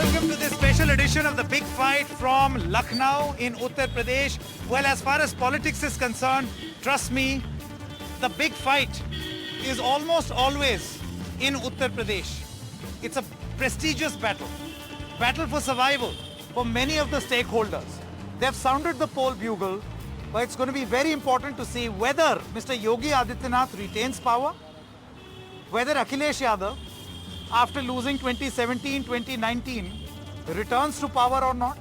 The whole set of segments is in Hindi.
Welcome to this special edition of the Big Fight from Lucknow in Uttar Pradesh. Well, as far as politics is concerned, trust me, the big fight is almost always in Uttar Pradesh. It's a prestigious battle. Battle for survival for many of the stakeholders. They've sounded the poll bugle, but it's going to be very important to see whether Mr. Yogi Adityanath retains power, whether Akhilesh Yadav, after losing 2017-2019, returns to power or not.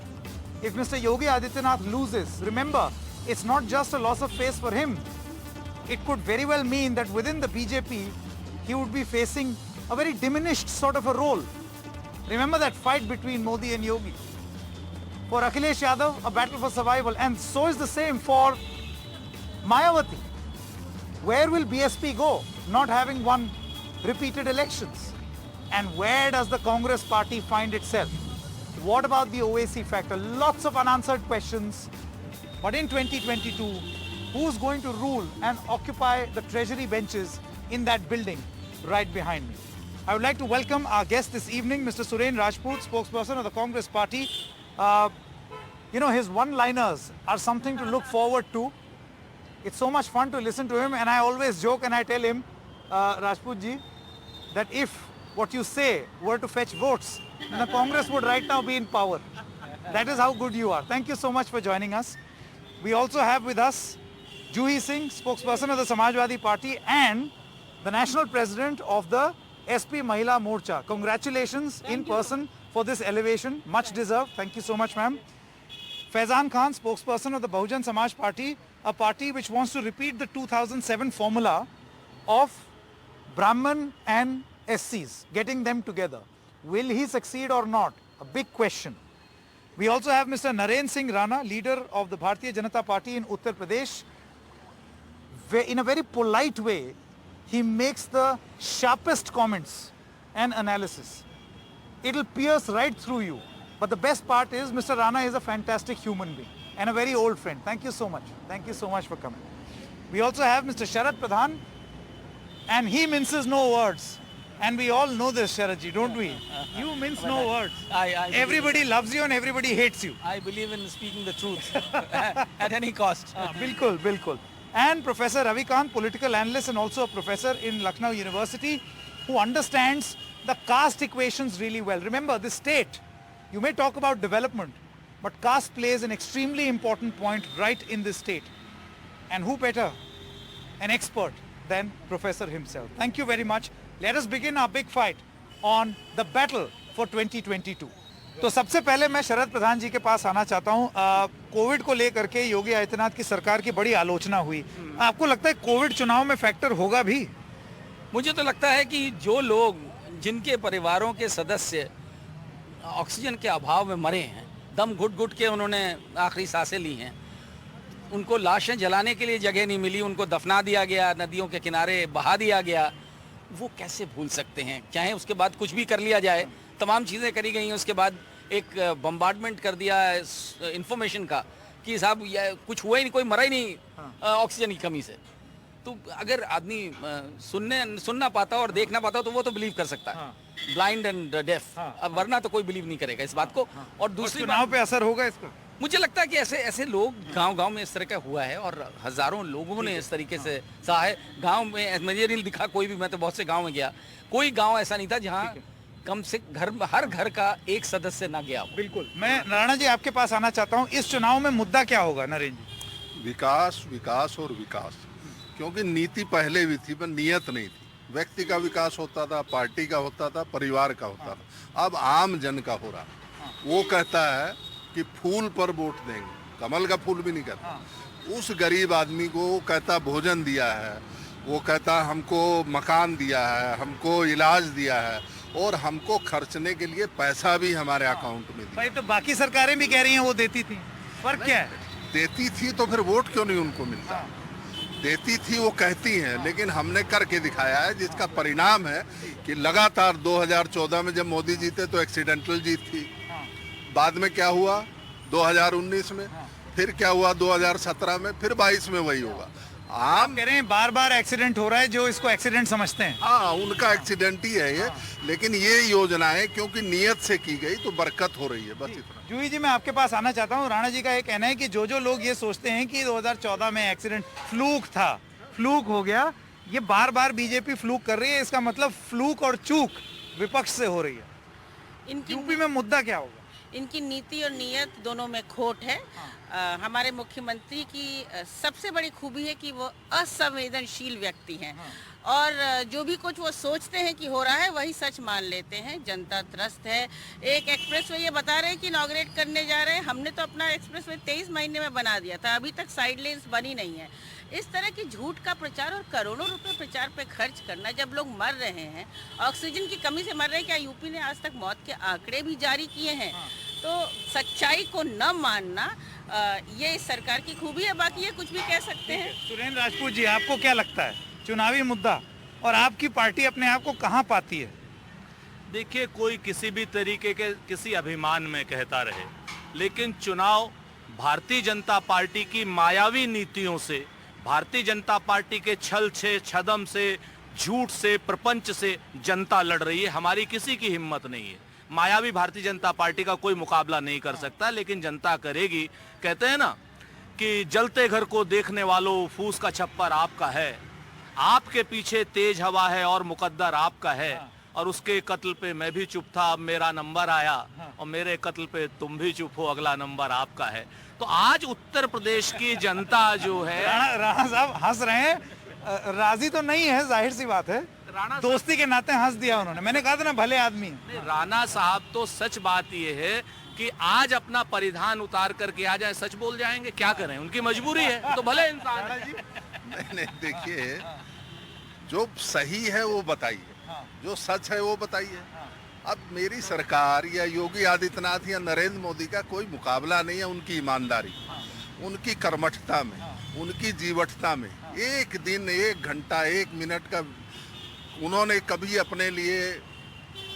If Mr. Yogi Adityanath loses, remember, it's not just a loss of face for him. It could very well mean that within the BJP, he would be facing a very diminished sort of a role. Remember that fight between Modi and Yogi. For Akhilesh Yadav, a battle for survival, and so is the same for Mayawati. Where will BSP go, not having won repeated elections? And where does the Congress party find itself? What about the OAC factor? Lots of unanswered questions. But in 2022, who's going to rule and occupy the treasury benches in that building right behind me? I would like to welcome our guest this evening, Mr. Suren Rajput, spokesperson of the Congress party. You know, his one-liners are something to look forward to. It's so much fun to listen to him, and I always joke and I tell him, Rajput ji, that if what you say were to fetch votes, then the Congress would right now be in power. That is how good you are. Thank you so much for joining us. We also have with us Juhi Singh, spokesperson of the Samajwadi Party and the national president of the SP Mahila Morcha. Congratulations in person for this elevation. Much deserved. Thank you so much, ma'am. Faizan Khan, spokesperson of the Bahujan Samaj Party, a party which wants to repeat the 2007 formula of Brahman and SCs, getting them together. Will he succeed or not? A big question. We also have Mr. Naren Singh Rana, leader of the Bharatiya Janata Party in Uttar Pradesh. In a very polite way, he makes the sharpest comments and analysis. It'll pierce right through you. But the best part is Mr. Rana is a fantastic human being and a very old friend. Thank you so much. Thank you so much for coming. We also have Mr. Sharad Pradhan, and he minces no words. And we all know this, Sharadji, don't we? You mince no words. Everybody loves you and everybody hates you. I believe in speaking the truth at any cost. Bilkul, bilkul. And Professor Ravikant, political analyst and also a professor in Lucknow University, who understands the caste equations really well. Remember, this state, you may talk about development, but caste plays an extremely important point right in this state. And who better, an expert, than Professor himself. Thank you very much. Let us begin our big fight on the battle for 2022. तो सबसे पहले मैं शरद प्रधान जी के पास आना चाहता हूँ। कोविड को लेकर के योगी आदित्यनाथ की सरकार की बड़ी आलोचना हुई। आपको लगता है कोविड चुनाव में फैक्टर होगा भी? मुझे तो लगता है कि जो लोग, जिनके परिवारों के सदस्य ऑक्सीजन के अभाव में मरे हैं, दम घुट घुट के उन्होंने आखिरी सांसें ली हैं, उनको लाशें जलाने के लिए जगह नहीं मिली, उनको दफना दिया गया, नदियों के किनारे बहा दिया गया, वो कैसे भूल सकते हैं? चाहे उसके बाद कुछ भी कर लिया जाए, तमाम चीज़ें करी गई हैं, उसके बाद एक बम्बार्डमेंट कर दिया इंफॉर्मेशन का कि साहब कुछ हुआ ही नहीं, कोई मरा ही नहीं ऑक्सीजन की कमी से। तो अगर आदमी सुनना पाता और देखना पाता तो वो तो बिलीव कर सकता है, ब्लाइंड एंड डेफ। अब वरना तो कोई बिलीव नहीं करेगा इस बात को। और दूसरी चुनाव पे असर होगा इसका? मुझे लगता है कि ऐसे लोग गांव में इस तरह का हुआ है और हजारों लोगों ने इस तरीके से सहा है। गांव में मुझे नहीं दिखा कोई भी, मैं तो बहुत से गांव में गया, कोई गांव ऐसा नहीं था जहां कम से हर घर का एक सदस्य ना गया। बिल्कुल। मैं राणा जी आपके पास आना चाहता हूं। इस चुनाव में मुद्दा क्या होगा नरेंद्र जी? विकास, विकास और विकास। क्योंकि नीति पहले भी थी पर नियत नहीं थी। व्यक्ति का विकास होता था, पार्टी का होता था, परिवार का होता था। अब आम जन का हो रहा। वो कहता है कि फूल पर वोट देंगे, कमल का फूल भी नहीं कहता। उस गरीब आदमी को कहता भोजन दिया है, वो कहता हमको मकान दिया है, हमको इलाज दिया है और हमको खर्चने के लिए पैसा भी हमारे अकाउंट में दिया। भाई तो बाकी सरकारें भी कह रही हैं वो देती थी, फर्क क्या है? देती थी तो फिर वोट क्यों नहीं उनको मिलता? देती थी वो कहती हैं, लेकिन हमने करके दिखाया है, जिसका परिणाम है कि लगातार 2014 में जब मोदी जीते तो एक्सीडेंटल जीत थी। बाद में क्या हुआ 2019 में, फिर क्या हुआ 2017 में, फिर 22 में वही होगा। आम कह रहे हैं बार बार एक्सीडेंट हो रहा है, जो इसको एक्सीडेंट समझते हैं। हाँ, उनका एक्सीडेंट ही है ये। लेकिन ये योजनाएं क्योंकि नियत से की गई तो बरकत हो रही है, बस इतना। जूही जी, मैं आपके पास आना चाहता हूँ। राणा जी का ये कहना है कि जो लोग ये सोचते हैं कि 2014 में एक्सीडेंट फ्लूक था, फ्लूक हो गया, ये बार बार बीजेपी फ्लूक कर रही है, इसका मतलब फ्लूक और चूक विपक्ष से हो रही है। यूपी में मुद्दा क्या होगा? इनकी नीति और नीयत दोनों में खोट है। हमारे मुख्यमंत्री की सबसे बड़ी खूबी है कि वो असंवेदनशील व्यक्ति हैं। और जो भी कुछ वो सोचते हैं कि हो रहा है वही सच मान लेते हैं। जनता त्रस्त है। एक एक्सप्रेसवे ये बता रहे हैं कि इनॉग्रेट करने जा रहे हैं, हमने तो अपना एक्सप्रेसवे 23 महीने में बना दिया था, अभी तक साइड लेन्स बनी नहीं है। इस तरह की झूठ का प्रचार और करोड़ों रुपए प्रचार पे खर्च करना, जब लोग मर रहे हैं, ऑक्सीजन की कमी से मर रहे हैं। क्या यूपी ने आज तक मौत के आंकड़े भी जारी किए हैं? तो सच्चाई को न मानना ये इस सरकार की खूबी है। बाकी ये कुछ भी कह सकते हैं। सुरेंद्र राजपूत जी, आपको क्या लगता है चुनावी मुद्दा और आपकी पार्टी अपने आप को कहाँ पाती है? देखिए, कोई किसी भी तरीके के किसी अभिमान में कहता रहे, लेकिन चुनाव भारतीय जनता पार्टी की मायावी नीतियों से, भारतीय जनता पार्टी के छल से, छदम से, झूठ से, प्रपंच से जनता लड़ रही है। हमारी किसी की हिम्मत नहीं है। मायावी भारतीय जनता पार्टी का कोई मुकाबला नहीं कर सकता, लेकिन जनता करेगी। कहते हैं ना कि जलते घर को देखने वालों, फूस का छप्पर आपका है, आपके पीछे तेज हवा है और मुकद्दर आपका है, और उसके कत्ल पे मैं भी चुप था, अब मेरा नंबर आया, और मेरे कत्ल पे तुम भी चुप हो, अगला नंबर आपका है। तो आज उत्तर प्रदेश की जनता जो है, राणा साहब हंस रहे हैं, राजी तो नहीं है, जाहिर सी बात है। दोस्ती के नाते हंस दिया उन्होंने। मैंने कहा था ना, भले आदमी है। राणा साहब, तो सच बात ये है कि आज अपना परिधान उतार करके आ जाए, सच बोल जाएंगे, क्या करें, उनकी मजबूरी है, तो भले इंसान है। नहीं, देखिए, जो सही है वो बताइए, जो सच है वो बताइए। अब मेरी सरकार या योगी आदित्यनाथ या नरेंद्र मोदी का कोई मुकाबला नहीं है उनकी ईमानदारी, उनकी कर्मठता में, उनकी जीवटता में। एक दिन, एक घंटा, एक मिनट का उन्होंने कभी अपने लिए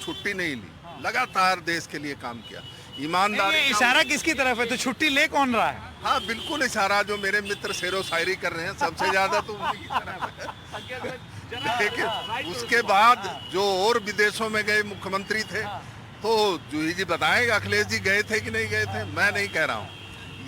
छुट्टी नहीं ली, लगातार देश के लिए काम किया। ईमानदारी। इशारा किसकी तरफ है? तो छुट्टी ले कौन रहा है? हाँ, बिल्कुल इशारा जो मेरे मित्र शेरो शायरी कर रहे हैं, सबसे ज्यादा तो उन्हीं की तरफ है। देखिए, उसके बाद जो और विदेशों में गए मुख्यमंत्री थे, तो जूही जी बताएंगे अखिलेश जी गए थे कि नहीं गए थे, मैं नहीं कह रहा हूँ।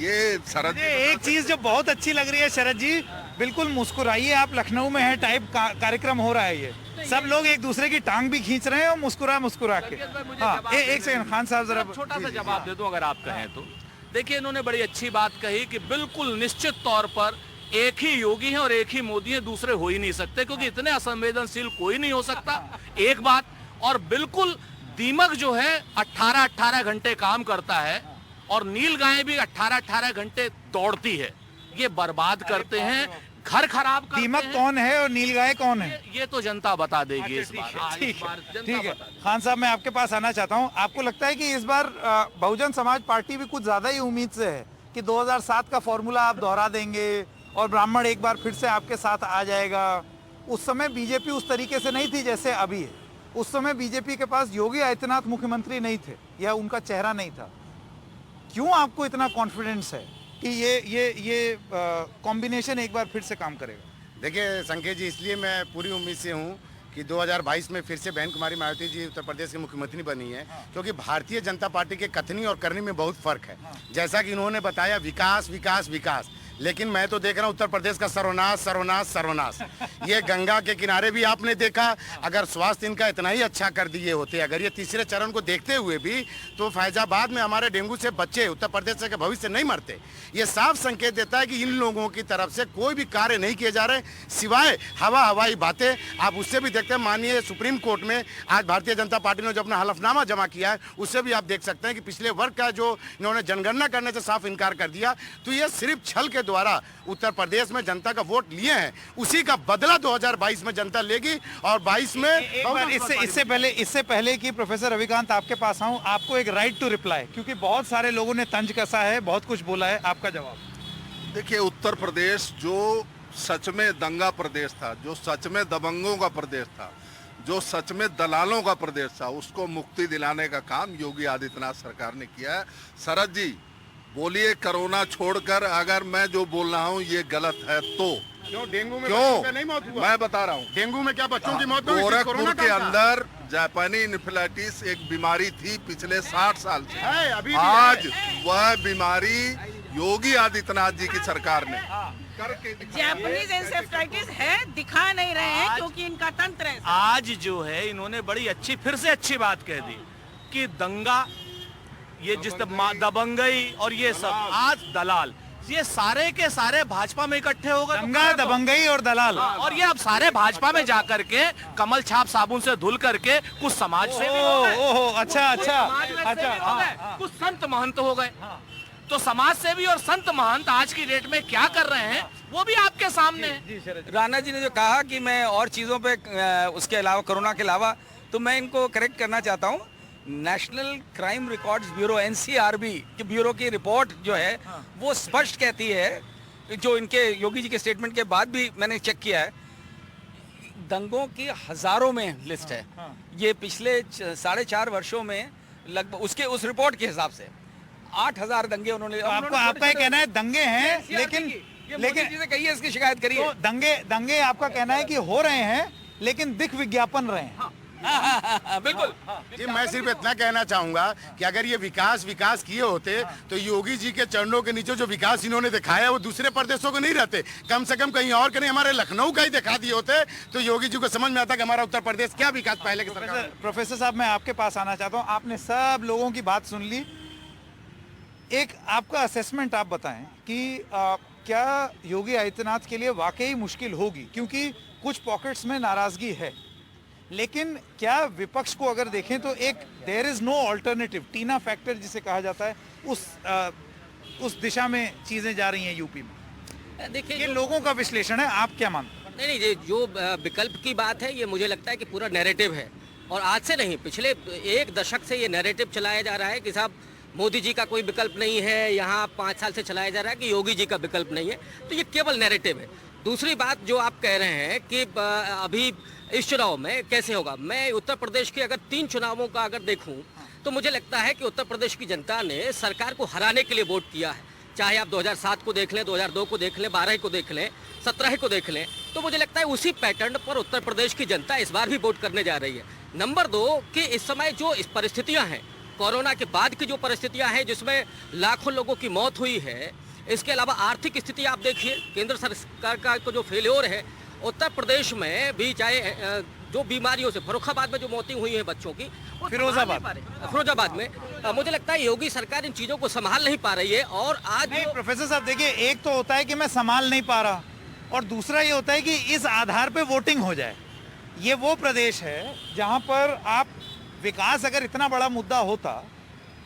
ये शरद जी, एक चीज जो बहुत अच्छी लग रही है शरद जी, बिल्कुल मुस्कुराइए, आप लखनऊ में है टाइप कार्यक्रम हो रहा है। ये सब लोग एक दूसरे की टांग भी खींच रहे हैं और मुस्कुरा के। हाँ, एक सेकंड खान साहब, जरा छोटा सा जवाब दे दूं अगर आप कहें तो। देखिए, इन्होंने बड़ी अच्छी बात कही कि बिल्कुल निश्चित तौर पर एक ही योगी है और एक ही मोदी है, दूसरे हो ही नहीं सकते, क्योंकि इतने असंवेदनशील कोई नहीं हो सकता, एक बात। और बिल्कुल दीमक जो है 18-18 घंटे काम करता है, और नील गाय भी 18-18 घंटे दौड़ती है। ये बर्बाद करते हैं, घर खराब करते दीमक हैं। कौन है और नीलगाय कौन है? ये तो जनता बता देगी इस बार। ठीक है। खान साहब, मैं आपके पास आना चाहता हूँ। आपको लगता है कि इस बार बहुजन समाज पार्टी भी कुछ ज्यादा ही उम्मीद से है कि 2007 का फॉर्मूला आप दोहरा देंगे और ब्राह्मण एक बार फिर से आपके साथ आ जाएगा? उस समय बीजेपी उस तरीके से नहीं थी जैसे अभी है। उस समय बीजेपी के पास योगी आदित्यनाथ मुख्यमंत्री नहीं थे, या उनका चेहरा नहीं था। क्यों आपको इतना कॉन्फिडेंस है कि ये कॉम्बिनेशन एक बार फिर से काम करेगा? देखिए संकेत जी, इसलिए मैं पूरी उम्मीद से हूँ कि 2022 में फिर से बहन कुमारी मायावती जी उत्तर प्रदेश की मुख्यमंत्री बनी है, क्योंकि भारतीय जनता पार्टी के कथनी और करनी में बहुत फर्क है। जैसा कि इन्होंने बताया, विकास विकास विकास, लेकिन मैं तो देख रहा हूँ उत्तर प्रदेश का सर्वनाश सर्वनाश सर्वनाश। ये गंगा के किनारे भी आपने देखा, अगर स्वास्थ्य इनका इतना ही अच्छा कर दिए होते, अगर ये तीसरे चरण को देखते हुए भी, तो फैजाबाद में हमारे डेंगू से बच्चे उत्तर प्रदेश के भविष्य नहीं मरते। ये साफ संकेत देता है कि इन लोगों की तरफ से कोई भी कार्य नहीं किए जा रहे, सिवाय हवाई बातें। आप उससे भी देखते हैं, माननीय सुप्रीम कोर्ट में आज भारतीय जनता पार्टी ने जो अपना हलफनामा जमा किया है, उससे भी आप देख सकते हैं कि पिछले वर्ग का जो इन्होंने जनगणना करने से साफ इनकार कर दिया। तो ये सिर्फ छल के द्वारा उत्तर प्रदेश में जनता का वोट लिए हैं, उसी का बदला 2022 में जनता लेगी। और 22 में इससे पहले कि प्रोफेसर रविकांत आपके पास आऊं, आपको एक राइट टू रिप्लाई, क्योंकि बहुत सारे लोगों ने तंज कसा है, बहुत कुछ बोला है, आपका जवाब। देखिए, उत्तर प्रदेश जो सच में दंगा प्रदेश था, जो सच में दबंगों का प्रदेश था, जो सच में दलालों का प्रदेश था, उसको मुक्ति दिलाने का काम योगी आदित्यनाथ सरकार ने किया है। शरद जी, बोलिए कोरोना छोड़कर अगर मैं जो बोल रहा हूँ ये गलत है तो क्यों डेंगू में क्यों? बच्चों का नहीं मौत हुआ? मैं बता रहा हूँ डेंगू में क्या बच्चों की मौत हुई? गोरखपुर कोरोना के कहाँ था? अंदर जापानी इन्फ्लुएंजा एक बीमारी थी पिछले 60 साल से। है, अभी भी आज है। वह बीमारी योगी आदित्यनाथ जी की सरकार ने करके दिखाया है। जापानीज एंसेफ्लाइटिस है, दिखा नहीं रहे हैं क्योंकि इनका तंत्र है। आज जो है इन्होंने बड़ी अच्छी फिर से अच्छी बात कह दी कि दंगा, ये जिस दबंगई और ये सब आज दलाल, ये सारे के सारे भाजपा में इकट्ठे हो गए। तो दंगा, कहाँ तो- दबंगई और दलाल। और ये अब सारे भाजपा में जा करके कमल छाप साबुन से धुल करके कुछ समाज सेवी हो गए, ओहो, अच्छा कुछ समाज सेवी हो गए, कुछ संत महंत हो गए। तो समाज सेवी और संत महंत आज की डेट में क्या कर रहे हैं वो भी आपके सामने है। राणा जी ने जो कहा कि मैं और चीज़ों पे उसके अलावा कोरोना के अलावा, तो मैं इनको करेक्ट करना चाहता हूँ। National crime records bureau NCRB की ब्यूरो की रिपोर्ट जो है वो स्पष्ट कहती है, जो इनके योगी जी के स्टेटमेंट के बाद भी मैंने चेक किया है, दंगों की हजारों में लिस्ट है। ये पिछले 4.5 वर्षों में लगभग उसके उस रिपोर्ट के हिसाब से 8,000 दंगे उन्होंने। तो आपका ये कहना है दंगे हैं, लेकिन जी से कही है, इसकी शिकायत करिए। तो दंगे आपका कहना है कि हो रहे हैं लेकिन दिख विज्ञापन रहे हैं। बिल्कुल। जी, मैं सिर्फ इतना कहना चाहूंगा कि अगर ये विकास किए होते तो योगी जी के चरणों के नीचे जो विकास इन्होंने दिखाया वो दूसरे प्रदेशों को नहीं रहते, कम से कम कहीं और कहीं हमारे लखनऊ का ही दिखा दिए होते तो योगी जी को समझ में आता कि हमारा उत्तर प्रदेश क्या विकास पहले के सरकार में। प्रोफेसर साहब, मैं आपके पास आना चाहता हूँ। आपने सब लोगों की बात सुन ली, एक आपका असेसमेंट आप बताएं कि क्या योगी आदित्यनाथ के लिए वाकई मुश्किल होगी, क्योंकि कुछ पॉकेट्स में नाराजगी है, लेकिन क्या विपक्ष को अगर देखें तो एक there is no alternative, TINA factor जिसे कहा जाता है, उस दिशा में चीजें जा रही हैं यूपी में। देखिए, ये लोगों का विश्लेषण है, आप क्या मानते हैं? नहीं ये जो विकल्प की बात है, ये मुझे लगता है कि पूरा नैरेटिव है, और आज से नहीं, पिछले 1 दशक से ये नैरेटिव चलाया जा रहा है कि साहब मोदी जी का कोई विकल्प नहीं है, यहाँ 5 साल से चलाया जा रहा है कि योगी जी का विकल्प नहीं है। तो ये केवल नैरेटिव है। दूसरी बात जो आप कह रहे हैं कि अभी इस चुनाव में कैसे होगा, मैं उत्तर प्रदेश के अगर 3 चुनावों का अगर देखूं तो मुझे लगता है कि उत्तर प्रदेश की जनता ने सरकार को हराने के लिए वोट किया है। चाहे आप 2007 को देख लें, 2002 को देख लें, 12 को देख लें, 17 को देख लें, तो मुझे लगता है उसी पैटर्न पर उत्तर प्रदेश की जनता इस बार भी वोट करने जा रही है। नंबर 2 कि इस समय जो इस परिस्थितियाँ हैं, कोरोना के बाद की जो परिस्थितियाँ हैं जिसमें लाखों लोगों की मौत हुई है, इसके अलावा आर्थिक स्थिति आप देखिए, केंद्र सरकार का जो फेल्योर है, उत्तर प्रदेश में भी चाहे जो बीमारियों से, फर्रुखाबाद में जो मौतें हुई हैं बच्चों की, फिरोजाबाद में मुझे लगता है योगी सरकार इन चीज़ों को संभाल नहीं पा रही है। और आज नहीं प्रोफेसर साहब, देखिए, एक तो होता है कि मैं संभाल नहीं पा रहा, और दूसरा ये होता है कि इस आधार पे वोटिंग हो जाए। ये वो प्रदेश है जहां पर आप विकास अगर इतना बड़ा मुद्दा होता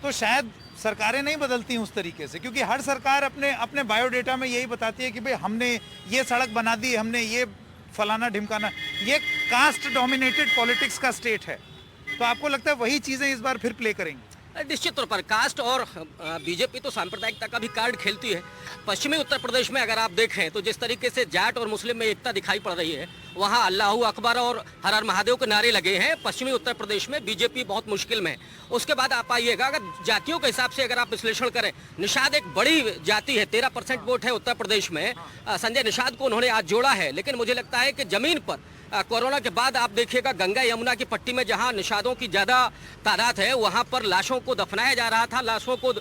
तो शायद सरकारें नहीं बदलती उस तरीके से, क्योंकि हर सरकार अपने बायोडेटा में यही बताती है कि भाई हमने ये सड़क बना दी, हमने ये फलाना ढिमकाना। ये कास्ट डोमिनेटेड पॉलिटिक्स का स्टेट है, तो आपको लगता है वही चीजें इस बार फिर प्ले करेंगी? निश्चित तौर पर कास्ट और बीजेपी तो सांप्रदायिकता का भी कार्ड खेलती है। पश्चिमी उत्तर प्रदेश में अगर आप देखें तो जिस तरीके से जाट और मुस्लिम में एकता दिखाई पड़ रही है, वहाँ अल्लाहू अकबर और हर हर महादेव के नारे लगे हैं। पश्चिमी उत्तर प्रदेश में बीजेपी बहुत मुश्किल में है। उसके बाद आप आइएगा, अगर जातियों के हिसाब से अगर आप विश्लेषण करें, निषाद एक बड़ी जाति है, 13% वोट है उत्तर प्रदेश में। संजय निषाद को उन्होंने आज जोड़ा है, लेकिन मुझे लगता है कि जमीन पर कोरोना के बाद आप देखिएगा गंगा यमुना की पट्टी में जहां निषादों की ज़्यादा तादाद है, वहां पर लाशों को दफनाया जा रहा था, लाशों को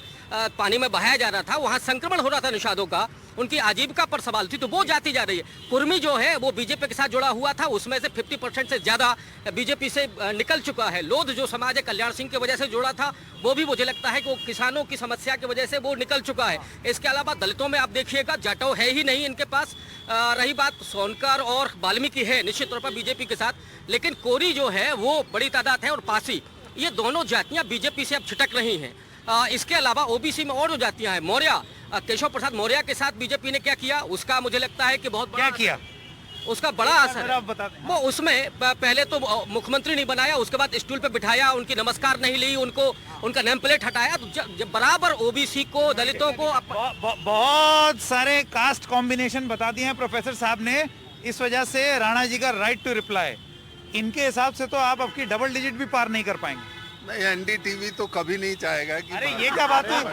पानी में बहाया जा रहा था, वहां संक्रमण हो रहा था निषादों का, उनकी आजीविका पर सवाल थी, तो वो जाती जा रही है। कुर्मी जो है वो बीजेपी के साथ जुड़ा हुआ था, उसमें से 50% से ज़्यादा बीजेपी से निकल चुका है। लोध जो समाज है कल्याण सिंह की वजह से जुड़ा था, वो भी मुझे लगता है कि वो किसानों की समस्या की वजह से वो निकल चुका है। इसके अलावा दलितों में आप देखिएगा जाटव है ही नहीं इनके पास। रही बात सोनकर और वाल्मीकि है निश्चित तौर पर बीजेपी के साथ, लेकिन कोरी जो है वो बड़ी तादाद है, और पासी, ये दोनों जातियां बीजेपी से अब छिटक रही हैं। इसके अलावा ओबीसी में और जो जातियां हैं, मौर्य, केशव प्रसाद मौर्य के साथ बीजेपी ने क्या किया, उसका मुझे लगता है कि बहुत बड़ा क्या किया, उसका बड़ा असर है। वो उसमें पहले तो मुख्यमंत्री नहीं बनाया, उसके बाद स्टूल पे बिठाया, उनकी नमस्कार नहीं ली, उनका नेम प्लेट हटाया, तो बराबर ओबीसी को, दलितों को बहुत सारे कास्ट कॉम्बिनेशन बता दिए हैं प्रोफेसर साहब ने। इस वजह से राणा जी का राइट टू रिप्लाई, इनके हिसाब से तो आप आपकी डबल डिजिट भी पार नहीं कर पाएंगे। नहीं, एनडीटीवी तो कभी नहीं चाहेगा कि अरे ये क्या बात हुई,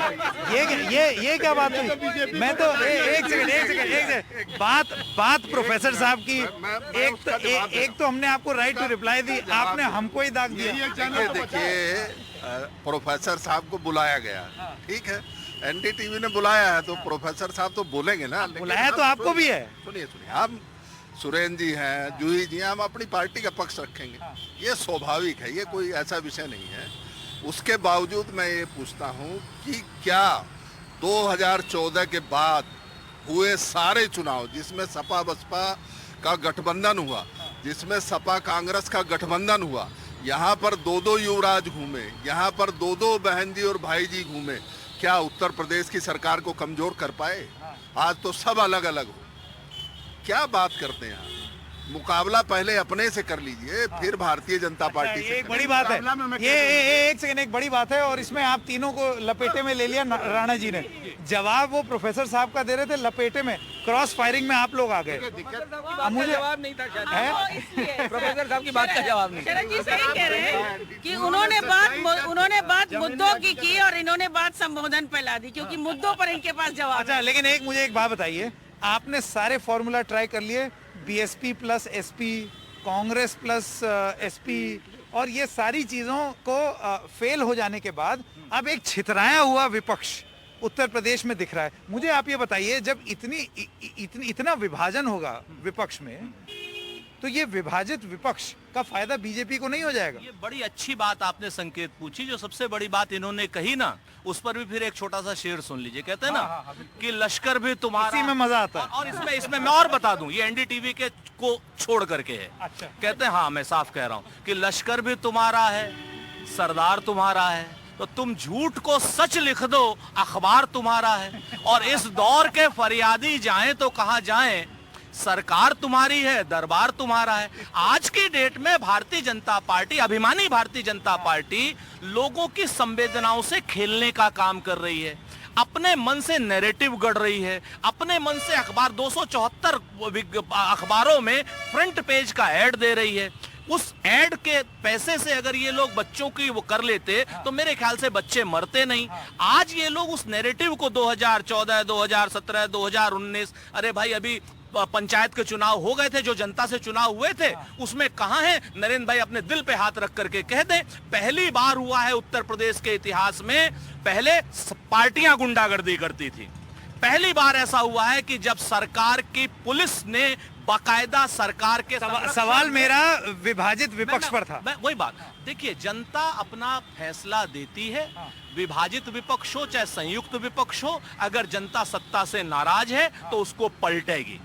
ये क्या बात हुई। मैं तो एक सेकंड बात प्रोफेसर साहब की, एक तो हमने आपको राइट टू रिप्लाई दी, आपने हमको ही दाग दिया। देखिए प्रोफेसर साहब को बुलाया गया, ठीक है, एनडीटीवी ने बुलाया है तो प्रोफेसर साहब तो बोलेंगे ना। बुलाया तो आपको भी है। सुनिए, हम सुरेंद्र जी हैं, जूही जी हैं, हम अपनी पार्टी का पक्ष रखेंगे, ये स्वाभाविक है, ये कोई ऐसा विषय नहीं है। उसके बावजूद मैं ये पूछता हूँ कि क्या 2014 के बाद हुए सारे चुनाव जिसमें सपा बसपा का गठबंधन हुआ, जिसमें सपा कांग्रेस का गठबंधन हुआ, यहाँ पर दो युवराज घूमे, यहाँ पर दो बहन जी और भाई जी घूमे, क्या उत्तर प्रदेश की सरकार को कमजोर कर पाए? आज तो सब अलग अलग हो, क्या बात करते हैं आप? मुकाबला पहले अपने से कर लीजिए, फिर भारतीय जनता पार्टी से। एक बड़ी बात है ये, एक सेकंड, एक बड़ी बात है, और इसमें आप तीनों को लपेटे में ले लिया राणा जी ने। जवाब वो प्रोफेसर साहब का दे रहे थे लपेटे में, क्रॉस फायरिंग में आप लोग आ गए। मुझे जवाब नहीं था प्रोफेसर साहब की बात का जवाब नहीं। शरद जी सही कह रहे हैं कि उन्होंने बात मुद्दों की और इन्होंने बात संबोधन फैला दी, क्योंकि मुद्दों पर इनके पास जवाब। अच्छा, लेकिन मुझे एक बात बताइए, आपने सारे फॉर्मूला ट्राई कर लिए, BSP plus SP, Congress plus SP, और ये सारी चीजों को फेल हो जाने के बाद अब एक छितराया हुआ विपक्ष उत्तर प्रदेश में दिख रहा है। मुझे आप ये बताइए, जब इतना विभाजन होगा विपक्ष में, तो ये विभाजित विपक्ष का फायदा बीजेपी को नहीं हो जाएगा? ये बड़ी अच्छी बात आपने संकेत पूछी। जो सबसे बड़ी बात इन्होंने कही ना, उस पर भी फिर एक छोटा सा शेर सुन लीजिए। कहते हैं ना कि लश्कर भी तुम्हारा, इसी में मजा आता है। और इसमें मैं और बता दूं, ये एनडीटीवी के को छोड़ करके है। अच्छा। कहते हैं, हाँ मैं साफ कह रहा हूं कि लश्कर भी तुम्हारा है, सरदार तुम्हारा है, तो तुम झूठ को सच लिख दो, अखबार तुम्हारा है। और इस दौर के फरियादी जाएं तो कहां जाएं, सरकार तुम्हारी है, दरबार तुम्हारा है। आज की डेट में भारतीय जनता पार्टी, अभिमानी भारतीय जनता पार्टी, लोगों की संवेदनाओं से खेलने का काम कर रही है, अपने मन से नैरेटिव गढ़ रही है, अपने मन से अखबार 274 अखबारों में फ्रंट पेज का ऐड दे रही है। उस ऐड के पैसे से अगर ये लोग बच्चों की वो कर लेते तो मेरे ख्याल से बच्चे मरते नहीं। आज ये लोग उस नैरेटिव को 2014, 2017, 2019, अरे भाई अभी पंचायत के चुनाव हो गए थे, जो जनता से चुनाव हुए थे, उसमें कहां है नरेंद्र भाई, अपने दिल पे हाथ रख करके कह दें, पहली बार हुआ है उत्तर प्रदेश के इतिहास में, पहले पार्टियां गुंडागर्दी करती थी, पहली बार ऐसा हुआ है कि जब सरकार की पुलिस ने बाकायदा सरकार के सवाल मेरा विभाजित विपक्ष पर था। वही बात, देखिए जनता अपना फैसला देती है, विभाजित विपक्ष हो चाहे संयुक्त विपक्ष हो, अगर जनता सत्ता से नाराज है तो उसको पलटेगी,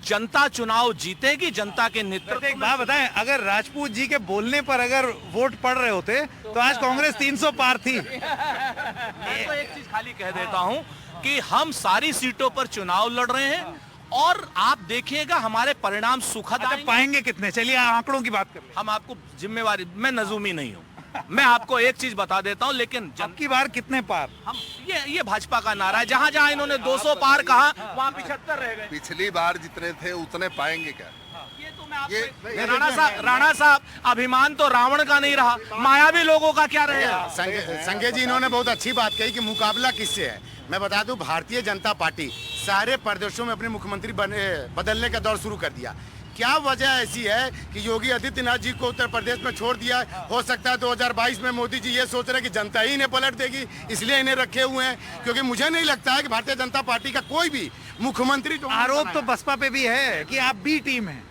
जनता चुनाव जीतेगी, जनता के नेतृत्व। एक बात बताएं, अगर राजपूत जी के बोलने पर अगर वोट पड़ रहे होते तो आज कांग्रेस 300 पार थी। मैं तो एक चीज खाली कह देता हूं कि हम सारी सीटों पर चुनाव लड़ रहे हैं और आप देखिएगा हमारे परिणाम सुखद आएंगे। पाएंगे कितने? चलिए आंकड़ों की बात करें। हम आपको जिम्मेवारी, मैं नजूमी नहीं हूं, मैं आपको एक चीज बता देता हूं, लेकिन आपकी बार कितने पार? हम ये भाजपा का नारा है, जहां जहां इन्होंने 200 पार कहा वहां 75 रह गए। पिछली बार जितने थे उतने पाएंगे क्या? ये तो मैं आपको, राणा साहब अभिमान तो रावण का नहीं रहा, मायावी लोगों का क्या रहेगा? संजय जी, इन्होंने बहुत अच्छी बात कही कि मुकाबला किससे है। मैं बता दूं, भारतीय जनता पार्टी सारे प्रदेशों में अपने मुख्यमंत्री बदलने का दौर शुरू कर दिया। क्या वजह ऐसी है कि योगी आदित्यनाथ जी को उत्तर प्रदेश में छोड़ दिया? हो सकता है 2022 में मोदी जी ये सोच रहे हैं कि जनता ही इन्हें पलट देगी, इसलिए इन्हें रखे हुए हैं। क्योंकि मुझे नहीं लगता है कि भारतीय जनता पार्टी का कोई भी मुख्यमंत्री जो आरोप तो बसपा पे भी है कि आप बी टीम है।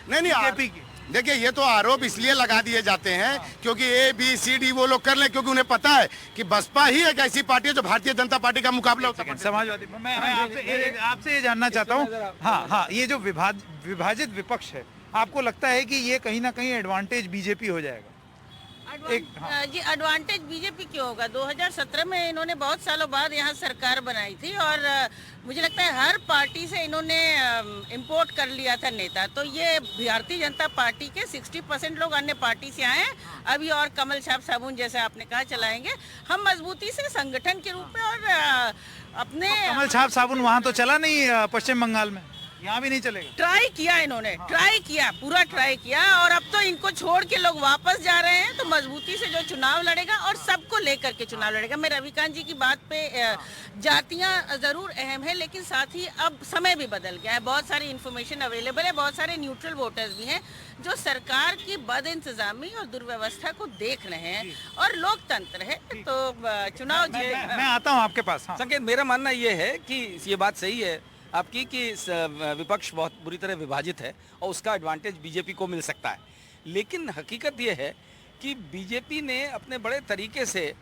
नहीं, बीजेपी की, देखिए ये तो आरोप इसलिए लगा दिए जाते हैं क्योंकि ए बी सी डी वो लोग कर लें, क्योंकि उन्हें पता है कि बसपा ही एक ऐसी पार्टी है जो भारतीय जनता पार्टी का मुकाबला होता है। समाजवादी, मैं आपसे ये जानना चाहता हूँ, हाँ, ये जो विभाजित विपक्ष है, आपको लगता है कि ये कहीं ना कहीं एडवांटेज बीजेपी हो जाएगा? जी, एडवांटेज बीजेपी क्यों होगा? 2017 में इन्होंने बहुत सालों बाद यहाँ सरकार बनाई थी और मुझे लगता है हर पार्टी से इन्होंने इंपोर्ट कर लिया था नेता। तो ये भारतीय जनता पार्टी के 60% लोग अन्य पार्टी से आए हैं, अभी और कमल छाप साबुन जैसे आपने कहा चलाएंगे। हम मजबूती से संगठन के रूप में और अपने कमल छाप साबुन वहाँ तो चला नहीं पश्चिम बंगाल में। यहाँ भी नहीं चलेगा। ट्राई किया इन्होंने, ट्राई किया, पूरा ट्राई किया, और अब तो इनको छोड़ के लोग वापस जा रहे हैं। तो मजबूती से जो चुनाव लड़ेगा और सबको लेकर के चुनाव लड़ेगा। मैं रविकांत जी की बात पे, जातियां जरूर अहम है, लेकिन साथ ही अब समय भी बदल गया है। बहुत सारी इन्फॉर्मेशन अवेलेबल है, बहुत सारे न्यूट्रल वोटर्स भी हैं जो सरकार की बद इंतजामी और दुर्व्यवस्था को देख रहे हैं, और लोकतंत्र है तो चुनाव मैं आता हूँ आपके पास। हाँ। संकेत, मेरा मानना ये है कि ये बात सही है आपकी कि विपक्ष बहुत बुरी तरह विभाजित है और उसका एडवांटेज बीजेपी को मिल सकता है, लेकिन हकीकत ये है कि बीजेपी ने अपने बड़े तरीके से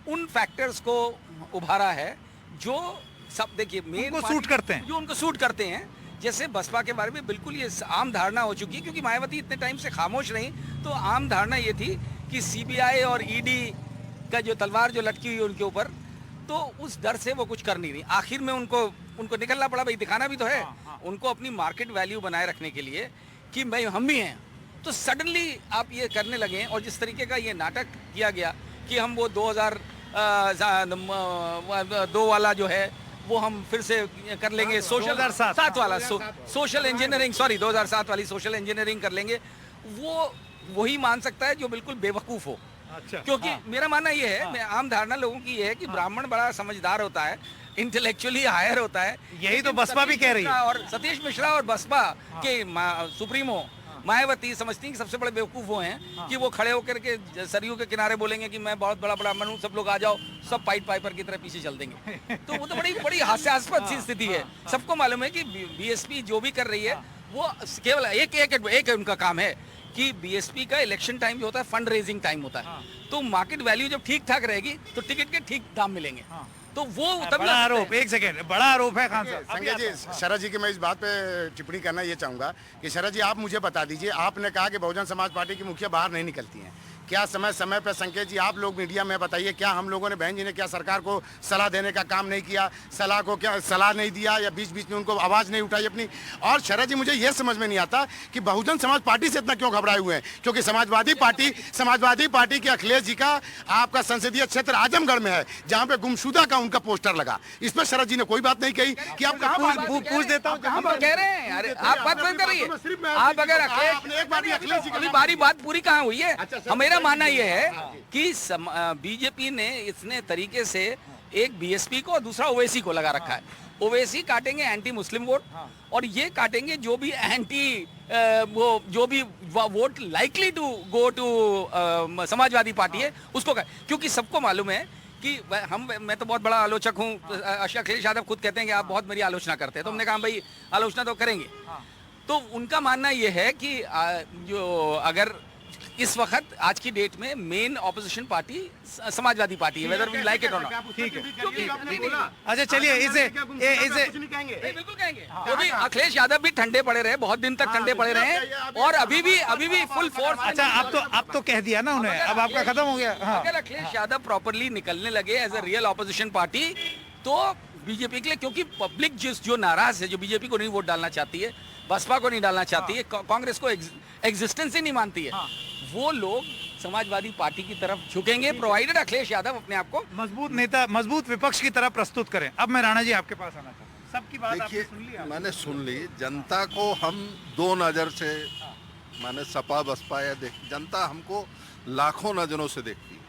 उन फैक्टर्स को उभारा है जो सब, देखिए, मेन उनको सूट करते हैं, जो उनको सूट करते हैं। जैसे बसपा के बारे में बिल्कुल ये आम धारणा हो चुकी है, क्योंकि मायावती इतने टाइम से खामोश रही, तो आम धारणा ये थी कि सीबीआई और ईडी का जो तलवार जो लटकी हुई है उनके ऊपर, तो उस डर से वो कुछ कर नहीं रही। आखिर में उनको निकलना पड़ा, भाई दिखाना भी तो है उनको अपनी मार्केट वैल्यू बनाए रखने के लिए कि भाई हम भी हैं। तो सडनली आप ये करने लगे, और जिस तरीके का ये नाटक किया गया कि हम वो 2002 वाला जो है वो हम फिर से कर लेंगे, सोशल 2007 वाला सोशल इंजीनियरिंग, 2007 वाली सोशल इंजीनियरिंग कर लेंगे, वो वही मान सकता है जो बिल्कुल बेवकूफ़ हो। अच्छा। क्योंकि मेरा मानना ये है, मैं आम धारणा लोगों की ये है कि ब्राह्मण बड़ा समझदार होता है, इंटेलेक्चुअली हायर होता है। यही तो बसपा भी कह रही है। और सतीश मिश्रा और बसपा के सुप्रीमो मायावती समझती हैं कि सबसे बड़े बेवकूफ़ वो हैं कि वो खड़े होकर के सरयू के किनारे बोलेंगे कि मैं बहुत बड़ा ब्राह्मण हूँ, सब लोग आ जाओ, सब पाइट पाइपर की तरह पीछे चल देंगे। तो वो तो बड़ी हास्यास्पद सी स्थिति है। सबको मालूम है कि बीएसपी जो भी कर रही है वो केवल एक उनका काम है कि बीएसपी का इलेक्शन टाइम जो होता है फंड रेजिंग टाइम होता है, तो मार्केट वैल्यू जब ठीक ठाक रहेगी तो टिकट के ठीक दाम मिलेंगे। तो वो बड़ा आरोप, एक सेकेंड, बड़ा आरोप है खान साहब। संजय जी, शरद जी की मैं इस बात पे टिप्पणी करना ये चाहूँगा कि शरद जी आप मुझे बता दीजिए, आपने कहा कि बहुजन समाज पार्टी की मुखिया बाहर नहीं निकलती हैं, क्या समय समय पर संकेत जी आप लोग मीडिया में बताइए, क्या हम लोगों ने, बहन जी ने क्या सरकार को सलाह देने का काम नहीं किया, सलाह नहीं दिया, या बीच बीच में उनको आवाज़ नहीं उठाई अपनी? और शरद जी मुझे ये समझ में नहीं आता कि बहुजन समाज पार्टी से इतना क्यों घबराए हुए हैं, क्योंकि समाजवादी पार्टी के अखिलेश जी का आपका संसदीय क्षेत्र आजमगढ़ में है, जहाँ पे गुमशुदा का उनका पोस्टर लगा, इस पर शरद जी ने कोई बात नहीं कही कि आप कहाँ पूछ देता हूँ, हम कह रहे हैं, अरे आप बात कर रही है, आप अगर अखिलेश जी बारी बात पूरी कहाँ हुई है। मेरा मानना यह है कि बीजेपी ने इतने तरीके से एक बीएसपी को और दूसरा ओवैसी को लगा रखा है। ओवैसी काटेंगे एंटी मुस्लिम वोट, और ये काटेंगे जो भी जो भी vote likely to go to Samajwadi party है उसको, क्योंकि सबको मालूम है कि मैं तो बहुत बड़ा आलोचक हूँ, अखिलेश यादव खुद कहते हैं कि आप बहुत मेरी आलोचना करते हैं, तो हमने कहा भाई आलोचना तो करेंगे। तो उनका मानना ये है कि जो अगर इस वक्त आज की डेट में main opposition party Samajwadi party है, वेदर वी लाइक इट और नॉट। ठीक है, अच्छा चलिए, इसे बिल्कुल कहेंगे। वो भी अखिलेश यादव भी ठंडे पड़े रहे, बहुत दिन तक ठंडे पड़े रहे, और अभी भी फुल फोर्स। अच्छा, अब तो कह दिया ना उन्हें, अब आपका खत्म हो गया। अगर अखिलेश यादव प्रॉपरली निकलने लगे as a real opposition party तो बीजेपी के लिए, क्योंकि पब्लिक जो नाराज है, जो बीजेपी को नहीं वोट डालना चाहती है, बसपा को नहीं डालना चाहती है, कांग्रेस को एग्जिस्टेंस ही नहीं मानती है, वो लोग समाजवादी पार्टी की तरफ झुकेंगे, प्रोवाइडेड अखिलेश यादव अपने आप को मजबूत नेता, मजबूत विपक्ष की तरह प्रस्तुत करें। अब मैं राणा जी आपके पास आना चाहता हूँ। सबकी बात आपने सुन ली? मैंने सुन ली। जनता को हम दो नज़र से, मैंने सपा बसपा या जनता हमको लाखों नज़रों से देखती है।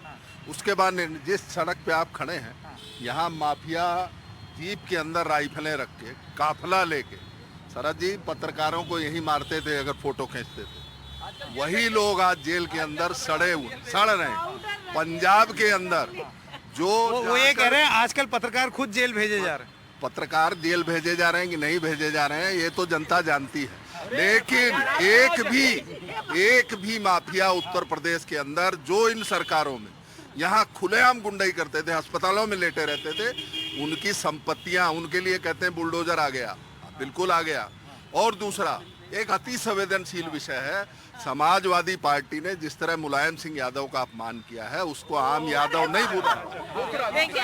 उसके बाद जिस सड़क पे आप खड़े हैं, यहाँ माफिया जीप के अंदर राइफलें रख के काफिला लेके, शरद जी पत्रकारों को यही मारते थे अगर फोटो खींचते थे, वही लोग आज जेल के अंदर सड़ रहे हैं। पंजाब के अंदर जो वो ये कह रहे हैं आजकल पत्रकार खुद जेल भेजे जा रहे हैं। पत्रकार जेल भेजे जा रहे हैं कि नहीं भेजे जा रहे हैं ये तो जनता जानती है, लेकिन एक भी माफिया उत्तर प्रदेश के अंदर जो इन सरकारों में यहाँ खुलेआम गुंडाई करते थे, अस्पतालों में लेटे रहते थे, उनकी संपत्तियां, उनके लिए कहते हैं बुलडोजर आ गया, बिल्कुल आ गया। और दूसरा, एक अति संवेदनशील विषय है। समाजवादी पार्टी ने जिस तरह मुलायम सिंह यादव का अपमान किया है, उसको आम यादव नहीं भूला। देखिए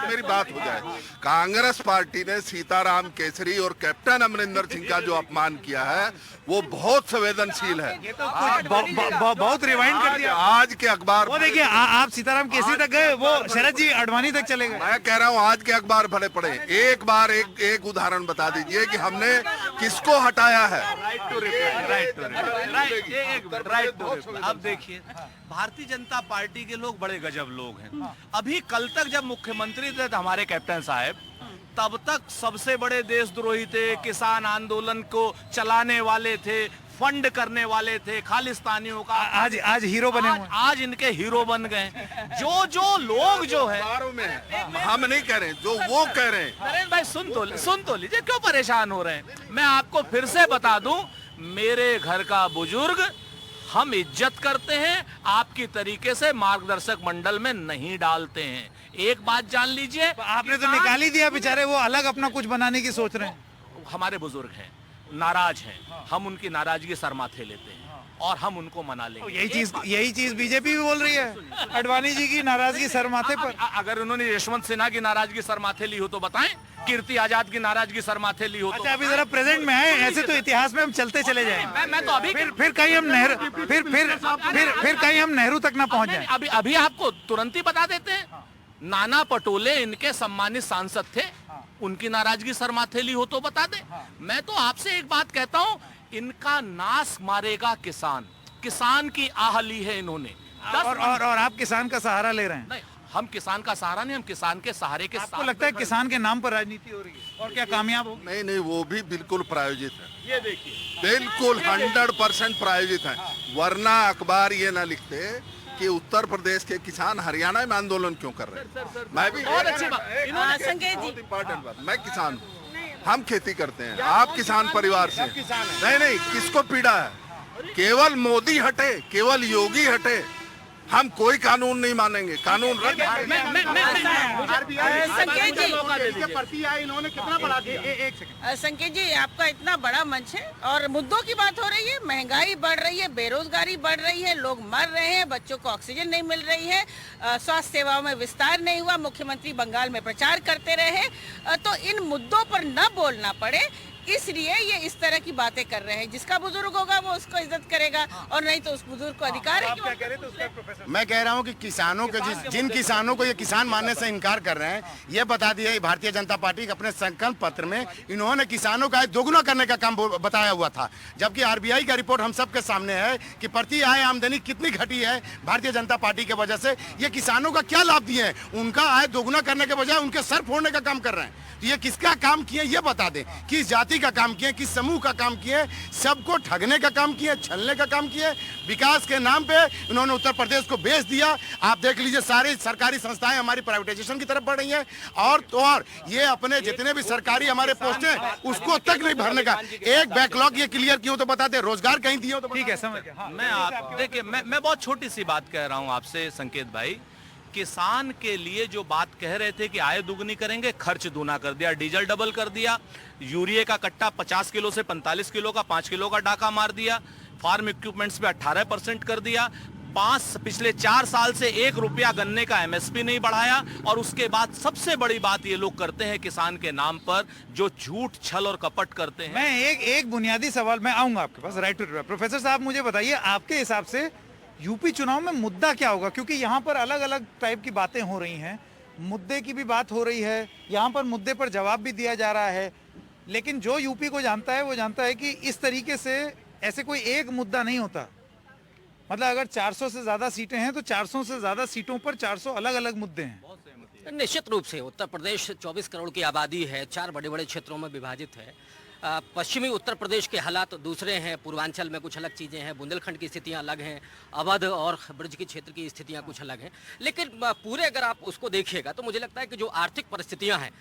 मेरी बात हो जाए। कांग्रेस पार्टी ने सीताराम केसरी और कैप्टन अमरिंदर सिंह का जो अपमान किया है वो बहुत संवेदनशील है। बहुत रिवाइंड कर दिया। आज के अखबार, वो देखिए आप सीताराम केसरी तक गए, वो शरद जी अडवाणी तक चले गए। मैं कह रहा हूँ आज के अखबार भले पढ़े। एक बार एक उदाहरण बता दीजिए कि हमने किसको हटाया है। अब देखिए, भारतीय जनता पार्टी के लोग बड़े गजब लोग हैं। अभी कल तक जब मुख्यमंत्री थे हमारे कैप्टन साहब, तब तक सबसे बड़े देशद्रोही थे, किसान आंदोलन को चलाने वाले थे, फंड करने वाले थे, खालिस्तानियों का। आज हीरो बने हुए। आज इनके हीरो बन गए। जो लोग जो है, अखबारों में है। हम नहीं कह रहे, जो वो कह रहे हैं। नरेंद्र भाई सुन तो लीजिए, क्यों परेशान हो रहे हैं। मैं आपको फिर से बता दूं, मेरे घर का बुजुर्ग हम इज्जत करते हैं, आपकी तरीके से मार्गदर्शक मंडल में नहीं डालते हैं। एक बात जान लीजिए, आपने तो निकाल ही दिया, बेचारे वो अलग अपना कुछ बनाने की सोच रहे हैं। हमारे बुजुर्ग हैं, नाराज हैं, हम उनकी नाराजगी सर माथे लेते हैं और हम उनको मना लेंगे। यही चीज बीजेपी भी बोल रही है। अडवाणी जी की नाराजगी सर माथे पर। अगर उन्होंने यशवंत सिन्हा की नाराजगी सर माथे ली हो तो बताएं, कीर्ति आजाद की नाराजगी सर माथे ली हो तो। अच्छा, अभी जरा प्रेजेंट में आए, ऐसे तो इतिहास में हम चलते चले जाएं। मैं तो अभी फिर कहीं हम नेहरू तक ना पहुंच जाएं। अभी आपको तुरंत ही बता देते हैं। नाना पटोले इनके सम्मानित सांसद थे, उनकी नाराजगी सर माथे ली हो तो बता दे। मैं तो आपसे एक बात कहता हूं, इनका नाश मारेगा किसान। किसान की आह ली है इन्होंने। और आप किसान का सहारा ले रहे हैं। नहीं, हम किसान का सहारा नहीं, हम किसान के सहारे के आपको लगता है किसान के नाम पर राजनीति हो रही है और क्या कामयाब होगी? नहीं, वो भी बिल्कुल प्रायोजित है। ये देखिए, बिल्कुल 100% प्रायोजित है। वरना अखबार ये ना लिखते कि उत्तर प्रदेश के किसान हरियाणा में आंदोलन क्यों कर रहे हैं। मैं भी बहुत अच्छी बात। संकेत जी, इम्पोर्टेंट बात, मैं किसान हूँ, हम खेती करते हैं, आप किसान परिवार से। नहीं, किसको पीड़ा है? केवल मोदी हटे, केवल योगी हटे, हम कोई कानून नहीं मानेंगे। कानून रद्द। संकेत जी, प्रति आए इन्होंने कितना बढ़ा दिया। एक सेकंड। संकेत जी, आपका इतना बड़ा मंच है और मुद्दों की बात हो रही है। महंगाई बढ़ रही है, बेरोजगारी बढ़ रही है, लोग मर रहे हैं, बच्चों को ऑक्सीजन नहीं मिल रही है, स्वास्थ्य सेवाओं में विस्तार नहीं हुआ, मुख्यमंत्री बंगाल में प्रचार करते रहे। तो इन मुद्दों पर न बोलना पड़े, इसलिए ये इस तरह की बातें कर रहे हैं। जिसका बुजुर्ग होगा वो उसको इज्जत करेगा और नहीं तो उस बुजुर्ग को अधिकार है। क्या कह रहे थे उसका प्रोफेसर? मैं कह रहा हूं कि किसानों के जिन किसानों को ये किसान मानने से इनकार कर रहे हैं, ये बता दिया भारतीय जनता पार्टी के अपने संकल्प पत्र में इन्होंने किसानों का आय दोगुना करने का काम बताया हुआ था। जबकि आरबीआई का रिपोर्ट हम सबके सामने है कि प्रति आय आमदनी कितनी घटी है भारतीय जनता पार्टी के वजह से। ये किसानों का क्या लाभ दिए हैं? उनका आय दोगुना करने के बजाय उनके सर फोड़ने का काम कर रहे हैं। तो ये किसका काम किए ये बता दें, किस जाति का काम किए, किस समूह का काम किए, सबको ठगने का काम किए, छलने का काम किए। विकास के नाम पे इन्होंने उत्तर प्रदेश को बेच दिया। आप देख लीजिए, सारी सरकारी संस्थाएं हमारी प्राइवेटाइजेशन की तरफ बढ़ रही हैं और ये अपने जितने भी सरकारी हमारे पोस्ट हैं उसको तक नहीं भरने का। एक बैकलॉग ये क्लियर क्यों तो बता दे, रोजगार कहीं दिए हो तो ठीक है, समझ गया। हाँ, मैं आप देखिए, मैं बहुत छोटी सी बात कह रहा हूं आपसे संकेत भाई। किसान के लिए जो बात कह रहे थे कि आय दुगनी करेंगे, खर्च दूना कर दिया, डीजल डबल कर दिया, यूरिया का कट्टा 50 किलो से 45 किलो का 5 किलो का डाका मार दिया, फार्म इक्विपमेंट्स पे 18% कर दिया, पिछले 4 साल से 1 रुपया गन्ने का एमएसपी नहीं बढ़ाया। और उसके बाद सबसे बड़ी बात ये लोग करते हैं किसान के नाम पर जो झूठ छल और कपट करते हैं। मैं एक बुनियादी सवाल, मैं आऊंगा आपके पास, राइट टू प्रोफेसर साहब, मुझे बताइए आपके हिसाब से यूपी चुनाव में मुद्दा क्या होगा? क्योंकि यहाँ पर अलग अलग टाइप की बातें हो रही हैं, मुद्दे की भी बात हो रही है, यहाँ पर मुद्दे पर जवाब भी दिया जा रहा है। लेकिन जो यूपी को जानता है वो जानता है कि इस तरीके से ऐसे कोई एक मुद्दा नहीं होता। मतलब अगर 400 से ज्यादा सीटें हैं तो 400 से ज्यादा सीटों पर 400 अलग अलग मुद्दे हैं। निश्चित रूप से उत्तर प्रदेश 24 करोड़ की आबादी है, 4 बड़े बड़े क्षेत्रों में विभाजित है। पश्चिमी उत्तर प्रदेश के हालात दूसरे हैं, पूर्वांचल में कुछ अलग चीज़ें हैं, बुंदेलखंड की स्थितियां अलग हैं, अवध और ब्रज की क्षेत्र की स्थितियां कुछ अलग हैं। लेकिन पूरे अगर आप उसको देखिएगा तो मुझे लगता है कि जो आर्थिक परिस्थितियां हैं,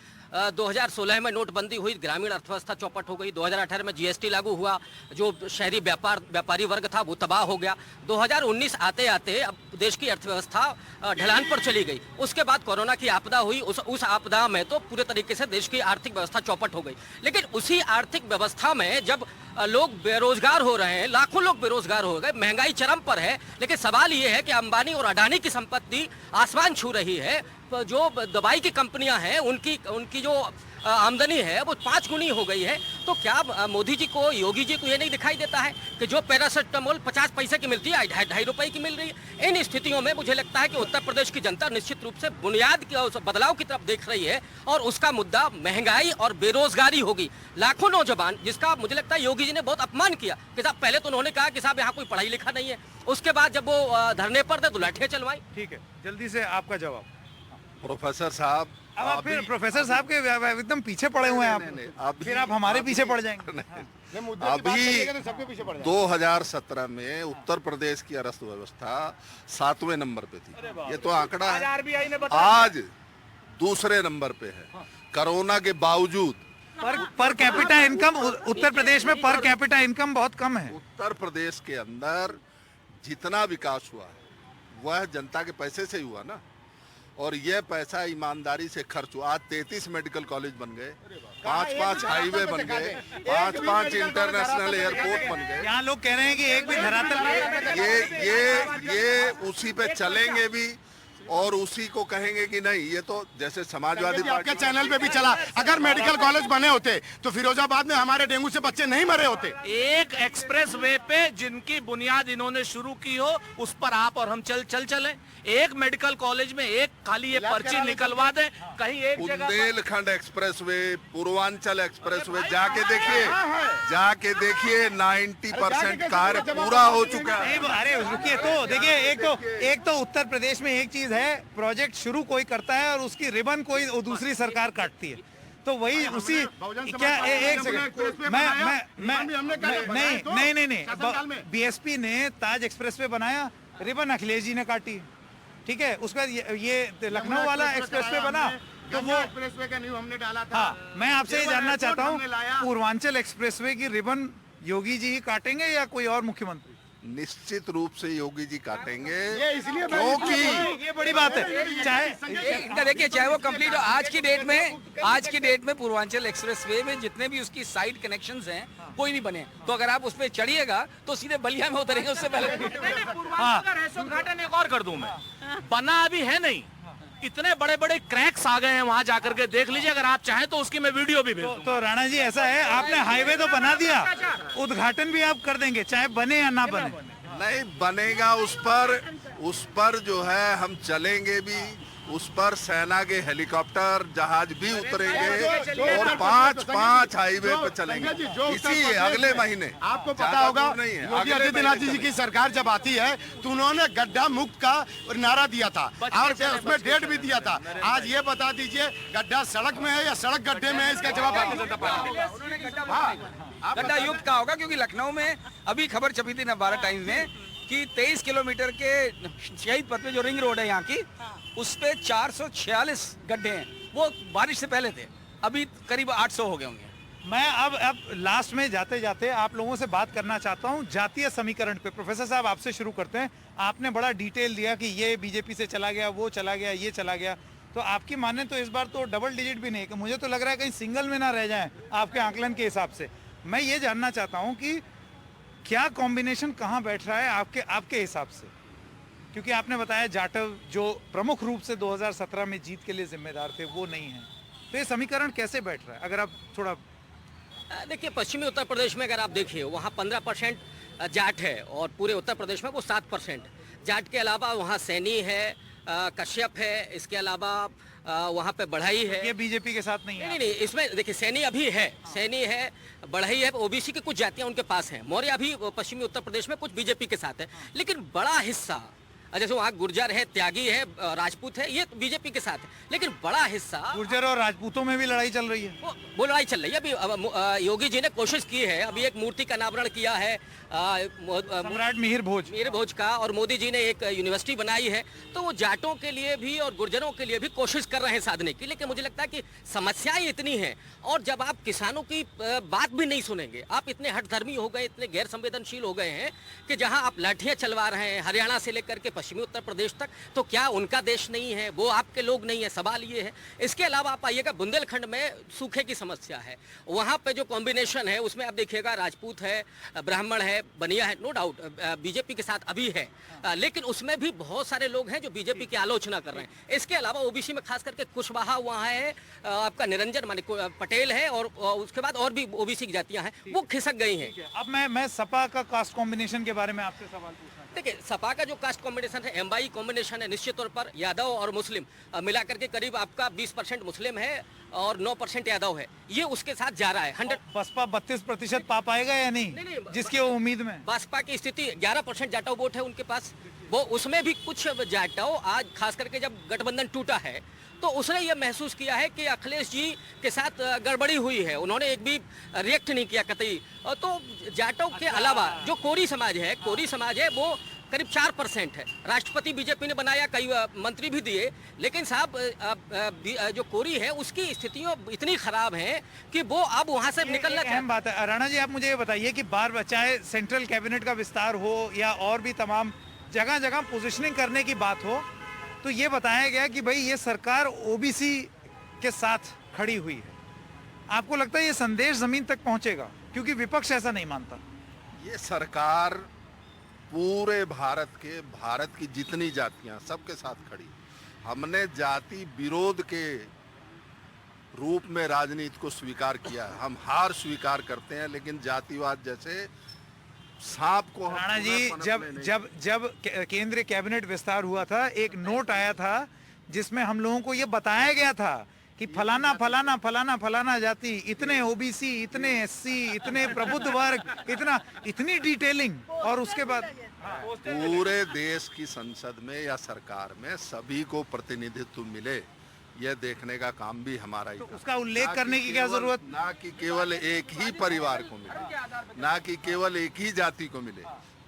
2016 में नोटबंदी हुई, ग्रामीण अर्थव्यवस्था चौपट हो गई, 2018 में जीएसटी लागू हुआ, जो शहरी व्यापारी वर्ग था वो तबाह हो गया, 2019 आते आते अब देश की अर्थव्यवस्था ढलान पर चली गई। उसके बाद कोरोना की आपदा हुई, उस आपदा में तो पूरे तरीके से देश की आर्थिक व्यवस्था चौपट हो गई। लेकिन उसी आर्थिक व्यवस्था में जब लोग बेरोजगार हो रहे हैं, लाखों लोग बेरोजगार हो गए, महंगाई चरम पर है, लेकिन सवाल ये है कि अंबानी और अडानी की संपत्ति आसमान छू रही है। जो दवाई की कंपनियां हैं उनकी जो आमदनी है वो 5 गुनी हो गई है। तो क्या मोदी जी को, योगी जी को ये नहीं दिखाई देता है कि जो पैरासिटामोल 50 पैसे की मिलती है 2.5 रुपए की मिल रही है? इन स्थितियों में मुझे लगता है कि उत्तर प्रदेश की जनता निश्चित रूप से बुनियाद के बदलाव की तरफ देख रही है और उसका मुद्दा महंगाई और बेरोजगारी होगी। लाखों नौजवान, जिसका मुझे लगता है योगी जी ने बहुत अपमान किया कि साहब पहले तो उन्होंने कहा कि साहब यहाँ कोई पढ़ाई लिखा नहीं है, उसके बाद जब वो धरने पर थे तो लाठियां चलवाई। ठीक है, जल्दी से आपका जवाब। प्रोफेसर साहब, अब आप फिर प्रोफेसर साहब के एकदम पीछे पड़े हुए हैं आप। फिर आप हमारे पीछे पड़ जाएंगे। अभी 2017 में उत्तर प्रदेश की अर्थव्यवस्था 7वें नंबर पे थी, ये तो आंकड़ा है। आज दूसरे नंबर पे है। कोरोना के बावजूद per capita income Uttar Pradesh में पर कैपिटा इनकम बहुत कम है। उत्तर प्रदेश के अंदर जितना विकास हुआ है वह जनता के पैसे से ही हुआ ना, और यह पैसा ईमानदारी से खर्च हुआ। आज 33 मेडिकल कॉलेज बन गए, 5 हाईवे बन गए, 5 इंटरनेशनल एयरपोर्ट बन गए। यहाँ लोग कह रहे हैं कि एक भी धरातल ये उसी पे चलेंगे भी और उसी को कहेंगे कि नहीं। ये तो जैसे समाजवादी आपके चैनल पे भी चला, अगर मेडिकल कॉलेज बने होते तो फिरोजाबाद में हमारे डेंगू से बच्चे नहीं मरे होते। एक एक्सप्रेस वे पे जिनकी बुनियाद इन्होंने शुरू की हो उस पर आप और हम चले। एक मेडिकल कॉलेज में एक खाली ये पर्ची निकलवा दे कहीं एक जगह। Bundelkhand express way, Purvanchal express way जाके देखिए 90% कार्य पूरा हो चुका है। अरे रुकिए, तो देखिए एक तो उत्तर प्रदेश में एक चीज है, प्रोजेक्ट शुरू कोई करता है और उसकी रिबन कोई दूसरी सरकार काटती है। तो वही उसी क्या एक सेकंड नहीं बीएसपी ने ताज एक्सप्रेसवे बनाया, रिबन अखिलेश जी ने काटी। ठीक है, उसके बाद ये लखनऊ वाला एक्सप्रेसवे बना तो वो एक्सप्रेसवे का न्यू हमने डाला था। हाँ, मैं आपसे ये जानना चाहता हूँ, पूर्वांचल एक्सप्रेसवे की रिबन योगी जी ही काटेंगे या कोई और मुख्यमंत्री? निश्चित रूप से योगी जी काटेंगे, इसलिए क्योंकि ये बड़ी बात है। चाहे देखिए, चाहे वो कंप्लीट हो, आज की डेट में पूर्वांचल एक्सप्रेसवे में जितने भी उसकी साइड कनेक्शंस हैं कोई नहीं बने, तो अगर आप उस पर चढ़िएगा तो सीधे बलिया में उतरेंगे उससे पहले। हाँ, उद्घाटन एक और कर दूं मैं, बना अभी है नहीं, इतने बड़े बड़े क्रैक्स आ गए हैं, वहां जाकर के देख लीजिए, अगर आप चाहें तो उसकी मैं वीडियो भी भेज दूं। तो राणा जी ऐसा है, आपने हाईवे तो बना दिया, उद्घाटन भी आप कर देंगे चाहे बने या ना बने? नहीं बनेगा, उस पर जो है हम चलेंगे भी, उस पर सेना के हेलीकॉप्टर जहाज भी उतरेंगे और 5 हाईवे पे चलेंगे इसी अगले महीने। आपको पता होगा योगी आदित्यनाथ जी की सरकार जब आती है तो उन्होंने गड्ढा मुक्त का नारा दिया था और उसमें डेट भी दिया था। आज ये बता दीजिए गड्ढा सड़क में है या सड़क गड्ढे में है, इसका जवाब भारतीय जनता पार्टी। गड्ढा युक्त का होगा, क्योंकि लखनऊ में अभी खबर छपी थी नवभारत टाइम्स में कि 23 किलोमीटर के शहीद पथ पे जो रिंग रोड है यहाँ की, उस पे 446 गड्ढे हैं, वो बारिश से पहले थे, अभी करीब 800 हो गए होंगे। मैं अब लास्ट में जाते जाते आप लोगों से बात करना चाहता हूं जातीय समीकरण पे। प्रोफेसर साहब आपसे शुरू करते हैं। आपने बड़ा डिटेल दिया कि ये बीजेपी से चला गया, वो चला गया, ये चला गया, तो आपकी माने तो इस बार तो डबल डिजिट भी नहीं, कि मुझे तो लग रहा है कहीं सिंगल में ना रह जाए आपके आंकलन के हिसाब से। मैं ये जानना चाहता हूँ कि क्या कॉम्बिनेशन कहाँ बैठ रहा है आपके हिसाब से, क्योंकि आपने बताया जाटव जो प्रमुख रूप से 2017 में जीत के लिए जिम्मेदार थे वो नहीं है, तो ये समीकरण कैसे बैठ रहा है? अगर आप थोड़ा देखिए, पश्चिमी उत्तर प्रदेश में अगर आप देखिए वहाँ 15% जाट है और पूरे उत्तर प्रदेश में वो 7%। जाट के अलावा वहाँ सैनी है, कश्यप है, इसके अलावा वहाँ पे बढ़ई है। ये बीजेपी के साथ नहीं है? नहीं, इसमें देखिए सैनी अभी है, सैनी है, बढ़ई है, ओबीसी की कुछ जातियां उनके पास हैं। मौर्य अभी पश्चिमी उत्तर प्रदेश में कुछ बीजेपी के साथ है, लेकिन बड़ा हिस्सा जैसे वहाँ गुर्जर है, त्यागी है, राजपूत है, ये बीजेपी के साथ है, लेकिन बड़ा हिस्सा गुर्जर और राजपूतों में भी लड़ाई चल रही है। वो लड़ाई चल रही है। अभी योगी जी ने कोशिश की है, अभी एक मूर्ति का अनावरण किया है सम्राट मिहिर भोज का, और मोदी जी ने एक यूनिवर्सिटी बनाई है, तो वो जाटों के लिए भी और गुर्जरों के लिए भी कोशिश कर रहे हैं साधने की। लेकिन मुझे लगता है कि समस्याएं इतनी हैं, और जब आप किसानों की बात भी नहीं सुनेंगे, आप इतने हठधर्मी हो गए, इतने गैर संवेदनशील हो गए हैं कि जहां आप लाठियां चलवा रहे हैं, हरियाणा से लेकर के पश्चिमी उत्तर प्रदेश तक, तो क्या उनका देश नहीं है? वो आपके लोग नहीं है? सवाल ये है। इसके अलावा आप आइएगा बुंदेलखंड में सूखे की समस्या है, वहाँ पे जो कॉम्बिनेशन है उसमें आप देखिएगा राजपूत है, ब्राह्मण है, बनिया है, नो डाउट बीजेपी के साथ अभी है, लेकिन उसमें भी बहुत सारे लोग हैं जो बीजेपी की आलोचना कर रहे हैं। इसके अलावा ओबीसी में खास करके कुशवाहा वहाँ है, आपका निरंजन मानिक पटेल है, और उसके बाद और भी ओबीसी की जातियां हैं, वो खिसक गई हैं। अब मैं सपा का कास्ट कॉम्बिनेशन के बारे में आपसे सवाल पूछना चाहता देखिए, सपा का जो कास्ट कॉम्बिनेशन है, एमवाई कॉम्बिनेशन है, निश्चित तौर पर यादव और मुस्लिम मिलाकर के करीब आपका 20% मुस्लिम है और 9% यादव है, ये उसके साथ जा रहा है। 100 बसपा 32% पा पाएगा या नहीं, जिसकी वो उम्मीद में? बसपा की स्थिति 11% जाटव वोट है उनके पास, वो उसमें भी कुछ जाटव आज खास करके जब गठबंधन टूटा है तो उसने ये महसूस किया है कि अखिलेश जी के साथ गड़बड़ी हुई है, उन्होंने एक भी रिएक्ट नहीं किया कतई। तो जाटव के अलावा जो कोरी समाज है वो करीब 4% है। राष्ट्रपति बीजेपी ने बनाया, कई मंत्री भी दिए, लेकिन साहब जो कोरी है उसकी स्थितियां इतनी खराब हैं कि वो अब वहां से निकलना चाहिए। अहम बात है। राणा जी, आप मुझे ये बताइए कि बार चाहे सेंट्रल कैबिनेट का विस्तार हो या और भी तमाम जगह जगह पोजिशनिंग करने की बात हो, तो ये बताया गया कि भाई ये सरकार ओबीसी के साथ खड़ी हुई है। आपको लगता है ये संदेश जमीन तक पहुंचेगा? क्योंकि विपक्ष ऐसा नहीं मानता। ये सरकार पूरे भारत की जितनी जातियां सबके साथ खड़ी। हमने जाति विरोध के रूप में राजनीति को स्वीकार किया है। हम हार स्वीकार करते हैं, लेकिन जातिवाद जैसे सांप को राणा जी, जब केंद्रीय कैबिनेट विस्तार हुआ था, एक नोट आया था जिसमें हम लोगों को ये बताया गया था कि फलाना फलाना फलाना फलाना जाति, इतने ओबीसी, इतने एससी, इतने प्रबुद्ध वर्ग, इतनी डिटेलिंग, और उसके बाद पूरे देश की संसद में या सरकार में सभी को प्रतिनिधित्व मिले, यह देखने का काम भी हमारा ही। तो उसका उल्लेख करने की क्या जरूरत? ना कि केवल एक ही परिवार को मिले, ना कि केवल एक ही जाति को मिले,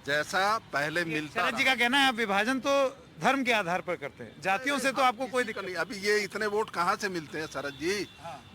जैसा पहले मिलता। शरद जी का कहना है आप विभाजन तो धर्म के आधार पर करते हैं, जातियों से तो आपको कोई दिक्कत नहीं। अभी ये इतने वोट कहाँ से मिलते हैं शरद जी?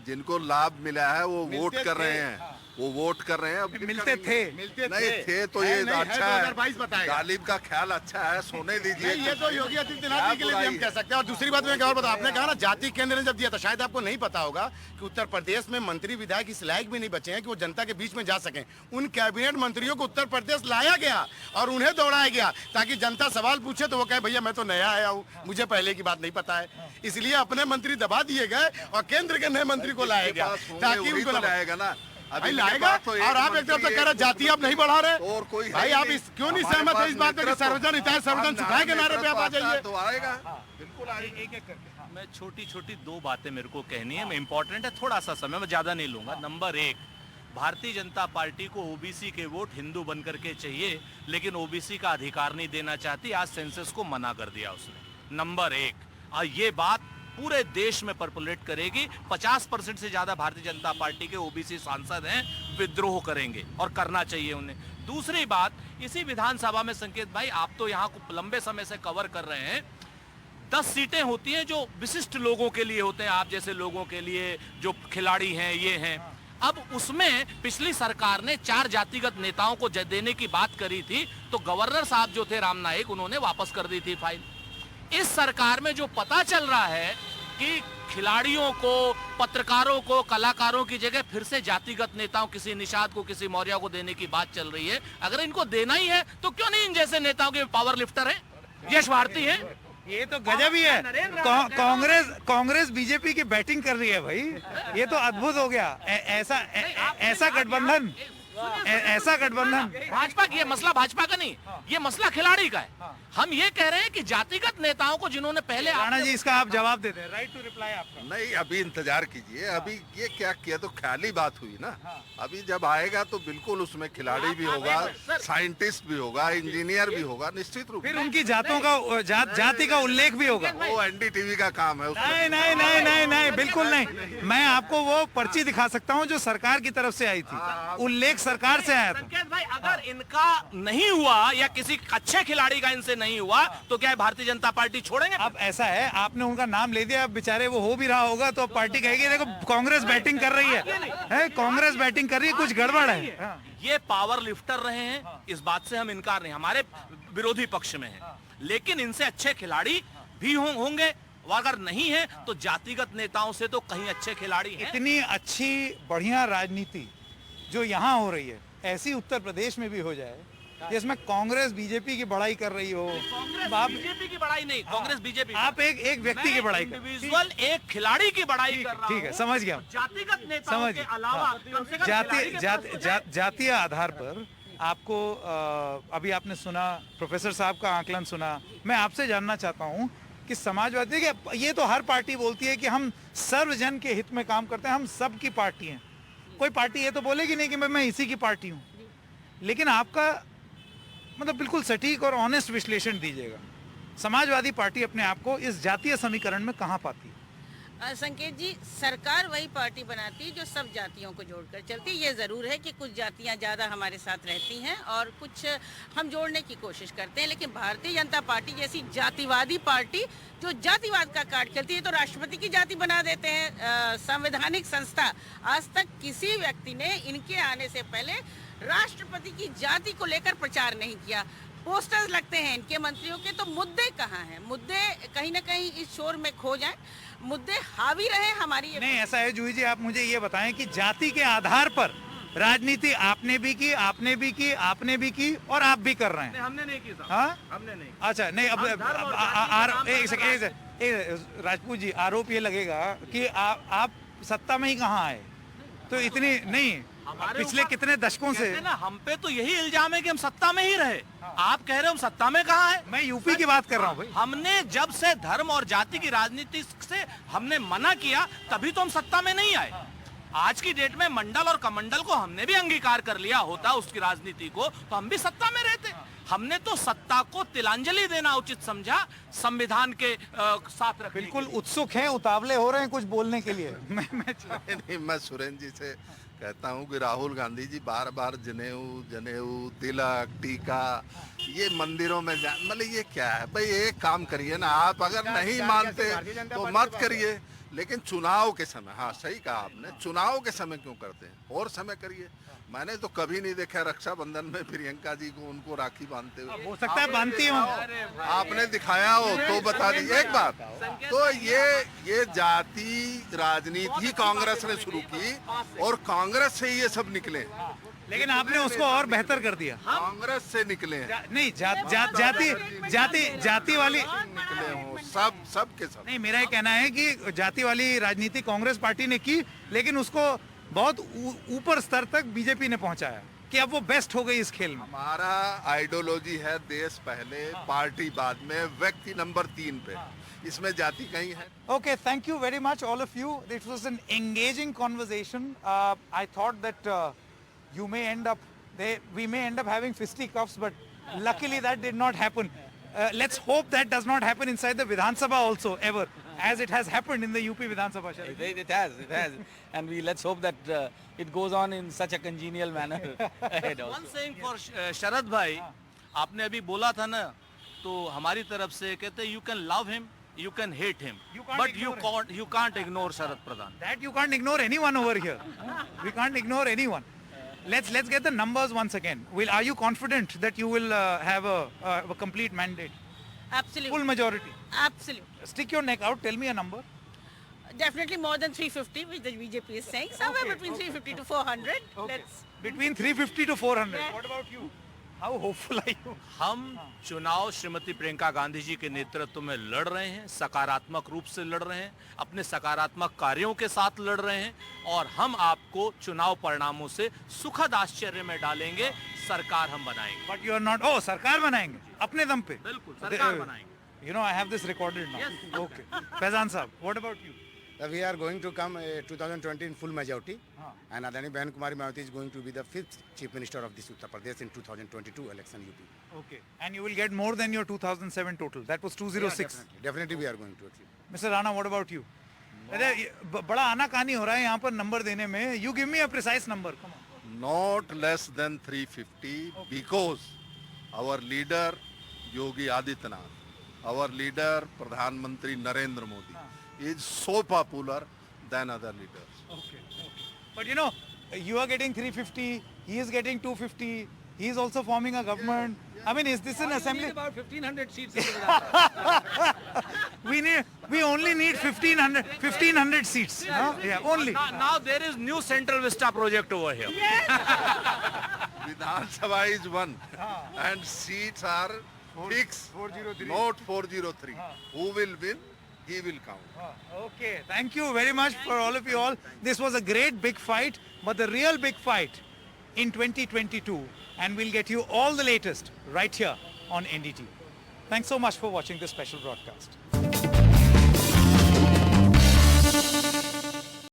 जिनको लाभ मिला है वो वोट कर रहे हैं, वो वोट कर रहे हैं। अब मिलते थे नहीं थे तो ये अच्छा है, गालिब का ख्याल अच्छा है, सोने दीजिए। ये तो योगी आदित्यनाथ जी के लिए भी हम कह सकते हैं। और दूसरी बात मैं क्या और बता, आपने कहा ना जाति केंद्र ने जब दिया था, शायद आपको नहीं पता होगा कि उत्तर प्रदेश में मंत्री विधायक इस लायक भी नहीं बचे हैं कि वो जनता के बीच में जा सकें। उन कैबिनेट मंत्रियों को उत्तर प्रदेश लाया गया और उन्हें दौड़ाया गया ताकि जनता सवाल पूछे तो वो कहे भैया मैं तो नया आया हूँ, मुझे पहले की बात नहीं पता है। इसलिए अपने मंत्री दबा दिए गए और केंद्र के नए मंत्री को लाया गया ताकि उनको लाएगा ना। अभी लाएगा। और आप एक तरफ से कह रहे जाति आप नहीं बढ़ा रहे, और कोई भाई आप इस क्यों नहीं सहमत है इस बात में कि सर्वजन हिताय सर्वजन सुखाय के नारे पे आप आ जाइए? तो आएगा, बिल्कुल आएगा। एक एक करके। मैं छोटी दो बातें मेरे को कहनी है, मैं इंपॉर्टेंट है, थोड़ा सा समय मैं ज्यादा नहीं लूंगा। नंबर 1, भारतीय जनता पार्टी को ओबीसी के वोट हिंदू बनकर के चाहिए, लेकिन ओबीसी का अधिकार नहीं देना चाहती। आज सेंसस को मना कर दिया उसने। नंबर 1, और ये बात पूरे देश में परपुलेट करेगी। 50% से ज्यादा भारतीय जनता पार्टी के ओबीसी सांसद हैं, विद्रोह करेंगे और करना चाहिए उन्हें। दूसरी बात, इसी विधानसभा में संकेत भाई आप तो यहाँ को लंबे समय से कवर कर रहे हैं, 10 सीटें होती हैं जो विशिष्ट लोगों के लिए होते हैं, आप जैसे लोगों के लिए जो खिलाड़ी हैं ये हैं। अब उसमें पिछली सरकार ने 4 जातिगत नेताओं को देने की बात करी थी, तो गवर्नर साहब जो थे राम नाईक, उन्होंने वापस कर दी थी फाइल। इस सरकार में जो पता चल रहा है कि खिलाड़ियों को, पत्रकारों को, कलाकारों की जगह फिर से जातिगत नेताओं, किसी निषाद को, किसी मौर्य को देने की बात चल रही है। अगर इनको देना ही है तो क्यों नहीं इन जैसे नेताओं के पावर लिफ्टर हैं, यश भारती हैं? ये तो गजब ही है। कांग्रेस बीजेपी की बैटिंग कर रही है भाई, ये तो अद्भुत हो गया। ऐसा गठबंधन, ऐसा गठबंधन। भाजपा की, ये मसला भाजपा का नहीं, ये मसला खिलाड़ी का है। हम ये कह रहे हैं कि जातिगत नेताओं को जिन्होंने पहले। राणा जी इसका आप जवाब दे दें, राइट टू रिप्लाई आपका। नहीं, अभी इंतजार कीजिए, अभी ये क्या किया तो ख्याली बात हुई ना। अभी जब आएगा तो बिल्कुल उसमें खिलाड़ी भी होगा, साइंटिस्ट भी होगा, इंजीनियर भी होगा, निश्चित रूप फिर उनकी जातों का जाति का उल्लेख भी होगा। वो एनडीटीवी का काम है। नहीं नहीं नहीं नहीं नहीं, बिल्कुल नहीं। मैं आपको वो पर्ची दिखा सकता हूँ जो सरकार की तरफ से आई थी, उल्लेख सरकार से आया था। संकेत भाई, अगर इनका नहीं हुआ या किसी अच्छे खिलाड़ी का इनसे नहीं हुआ तो क्या भारतीय जनता पार्टी छोड़ेंगे? अब ऐसा है, आपने उनका नाम ले दिया, अब बेचारे वो हो भी रहा होगा तो पार्टी कहेगी देखो कांग्रेस बैटिंग कर रही है, कांग्रेस बैटिंग कर रही है, कुछ गड़बड़ है। ये पावर लिफ्टर रहे हैं, इस बात से हम इनकार नहीं, हमारे विरोधी पक्ष में है, लेकिन इनसे अच्छे खिलाड़ी भी होंगे, और अगर नहीं है तो जातिगत नेताओं से तो कहीं अच्छे खिलाड़ी हैं। इतनी अच्छी बढ़िया राजनीति जो यहाँ हो रही है, ऐसी उत्तर प्रदेश में भी हो जाए, जिसमें कांग्रेस बीजेपी की बड़ाई कर रही हो। कांग्रेस आप बीजेपी की बड़ाई नहीं, कांग्रेस बीजेपी आप एक व्यक्ति की बड़ाई कर, इंडिविजुअल एक खिलाड़ी की बड़ाई कर रहा ठीक है, हूं। समझ गया। जातिगत नेताओं समझ के अलावा कम से कम खिलाड़ी के तरफ तो जाए। जातीय आधार पर आपको अभी आपने सुना, प्रोफेसर साहब का आकलन सुना, मैं आपसे जानना चाहता हूं कि समाजवादी के, ये तो हर पार्टी बोलती है कि हम सर्वजन के हित में काम करते हैं, हम सब की पार्टी हैं। कोई पार्टी ये तो बोलेगी नहीं कि मैं इसी की पार्टी हूं, लेकिन आपका मतलब बिल्कुल सटीक और ऑनेस्ट विश्लेषण दीजिएगा, समाजवादी पार्टी अपने आप को इस जातीय समीकरण में कहां पाती है? संकेत जी, सरकार वही पार्टी बनाती है जो सब जातियों को जोड़कर चलती है। ये ज़रूर है कि कुछ जातियां ज़्यादा हमारे साथ रहती हैं और कुछ हम जोड़ने की कोशिश करते हैं, लेकिन भारतीय जनता पार्टी जैसी जातिवादी पार्टी जो जातिवाद का कार्ड खेलती है तो राष्ट्रपति की जाति बना देते हैं। संवैधानिक संस्था, आज तक किसी व्यक्ति ने इनके आने से पहले राष्ट्रपति की जाति को लेकर प्रचार नहीं किया। पोस्टर्स लगते हैं इनके मंत्रियों के, तो मुद्दे कहाँ हैं? मुद्दे कहीं ना कहीं इस शोर में खो जाएं, मुद्दे हावी रहे हमारी ये। नहीं, ऐसा है जूही जी, आप मुझे ये बताएं कि जाति के आधार पर राजनीति आपने भी की, आपने भी की, आपने भी की और आप भी कर रहे हैं। हमने नहीं की साहब, हाँ, हमने नहीं। अच्छा नहीं, अब एक सेकंड राजपूत जी, आरोप ये लगेगा कि आप सत्ता में ही कहाँ आए, तो इतनी नहीं, पिछले कितने दशकों से ना हम पे तो यही इल्जाम है कि हम सत्ता में ही रहे। आप कह रहे हो हम सत्ता में कहाँ है? मैं यूपी की बात कर रहा हूँ भाई। हमने जब से धर्म और जाति की राजनीति से हमने मना किया, तभी तो हम सत्ता में नहीं आए। आज की डेट में मंडल और कमंडल को हमने भी अंगीकार कर लिया होता उसकी राजनीति को, तो हम भी सत्ता में रहते। हमने तो सत्ता को तिलांजलि देना उचित समझा, संविधान के साथ रखने। बिल्कुल उत्सुक हैं, उतावले हो रहे हैं कुछ बोलने के लिए। मैं सुरेंद्र जी से कहता हूं कि राहुल गांधी जी बार बार जनेऊ, तिलक, टीका, ये मंदिरों में मतलब ये क्या है भाई? एक काम करिए ना, आप अगर नहीं मानते तो मत करिए, लेकिन चुनाव के समय, हाँ सही कहा आपने, चुनाव के समय क्यों करते हैं? और समय करिए। मैंने तो कभी नहीं देखा रक्षाबंधन में प्रियंका जी को उनको राखी बांधते हुए। हो सकता है बांधती हो, आपने दिखाया हो तो बता दीजिए एक बात। तो ये जाति राजनीति कांग्रेस ने शुरू की और कांग्रेस से ये सब निकले, लेकिन आपने उसको और बेहतर कर दिया। कांग्रेस से निकले हैं। नहीं, जाति वाली निकले हो सब के सब। नहीं, मेरा ये कहना है कि जाति वाली राजनीति कांग्रेस पार्टी ने की, लेकिन उसको बहुत ऊपर स्तर तक बीजेपी ने पहुंचाया कि अब वो बेस्ट हो गई इस खेल में। हमारा आइडियोलॉजी है देश पहले, पार्टी बाद में, व्यक्ति नंबर 3 पे, इसमें जाति कहीं है। Okay, thank you very much all of you. It was an engaging conversation. I thought that we may end up having fisticuffs, but luckily that did not happen. Let's hope that does not happen inside the Vidhan Sabha also ever, as it has happened in the UP Vidhan Sabha. It has, and let's hope that it goes on in such a congenial manner ahead also. One saying for शरद भाई, आपने अभी बोला था ना, तो हमारी तरफ से कहते हैं, you can love him, you can hate him, but you can't ignore Sharad Pradhan. That you can't ignore anyone over here. We can't ignore anyone. Let's get the numbers once again. Are you confident that you will have a complete mandate? Absolutely. Full majority? Absolutely. Stick your neck out. Tell me a number. Definitely more than 350, which the BJP is saying. Somewhere between 350 to 400. Okay. Let's. Between 350 to 400. Yeah. What about you? How hopeful are you? हम चुनाव श्रीमती प्रियंका गांधी जी के नेतृत्व में लड़ रहे हैं, सकारात्मक रूप से लड़ रहे हैं, अपने सकारात्मक कार्यों के साथ लड़ रहे हैं, और हम आपको चुनाव परिणामों से सुखद आश्चर्य में डालेंगे। सरकार हम बनाएंगे। But you are not. Oh, सरकार बनाएंगे अपने दम पे। बिल्कुल सरकार बनाएंगे। You know, I have this recorded now. Yes. Okay. Faizan Saab, what about you? We are going to come 2020 in full majority, and Adani Behan Kumari Mayawati is going to be the 5th Chief Minister of this Uttar Pradesh in 2022 election UP. Okay. And you will get more than your 2007 total. That was 206. Definitely we are going to achieve. Mr. Rana, what about you? अरे बड़ा आनाकानी हो रहा है यहाँ पर नंबर देने में. You give me a precise number. Come on. Not less than 350, because our leader Yogi Adityanath, our leader Pradhanmantri Narendra Modi is so popular than other leaders. Okay. But you know, you are getting 350, he is getting 250. He is also forming a government. I mean, is this an assembly? About 1,500 seats. We only need 1,500 seats. Huh? Yeah, only. Now there is new Central Vista project over here. Vidhan Sabha is one, and seats are fixed, 403. not 403. Who will win? He will count. Okay, thank you very much for all of you all. This was a great big fight, but the real big fight in 2022, and we'll get you all the latest right here on NDT. Thanks so much for watching this special broadcast.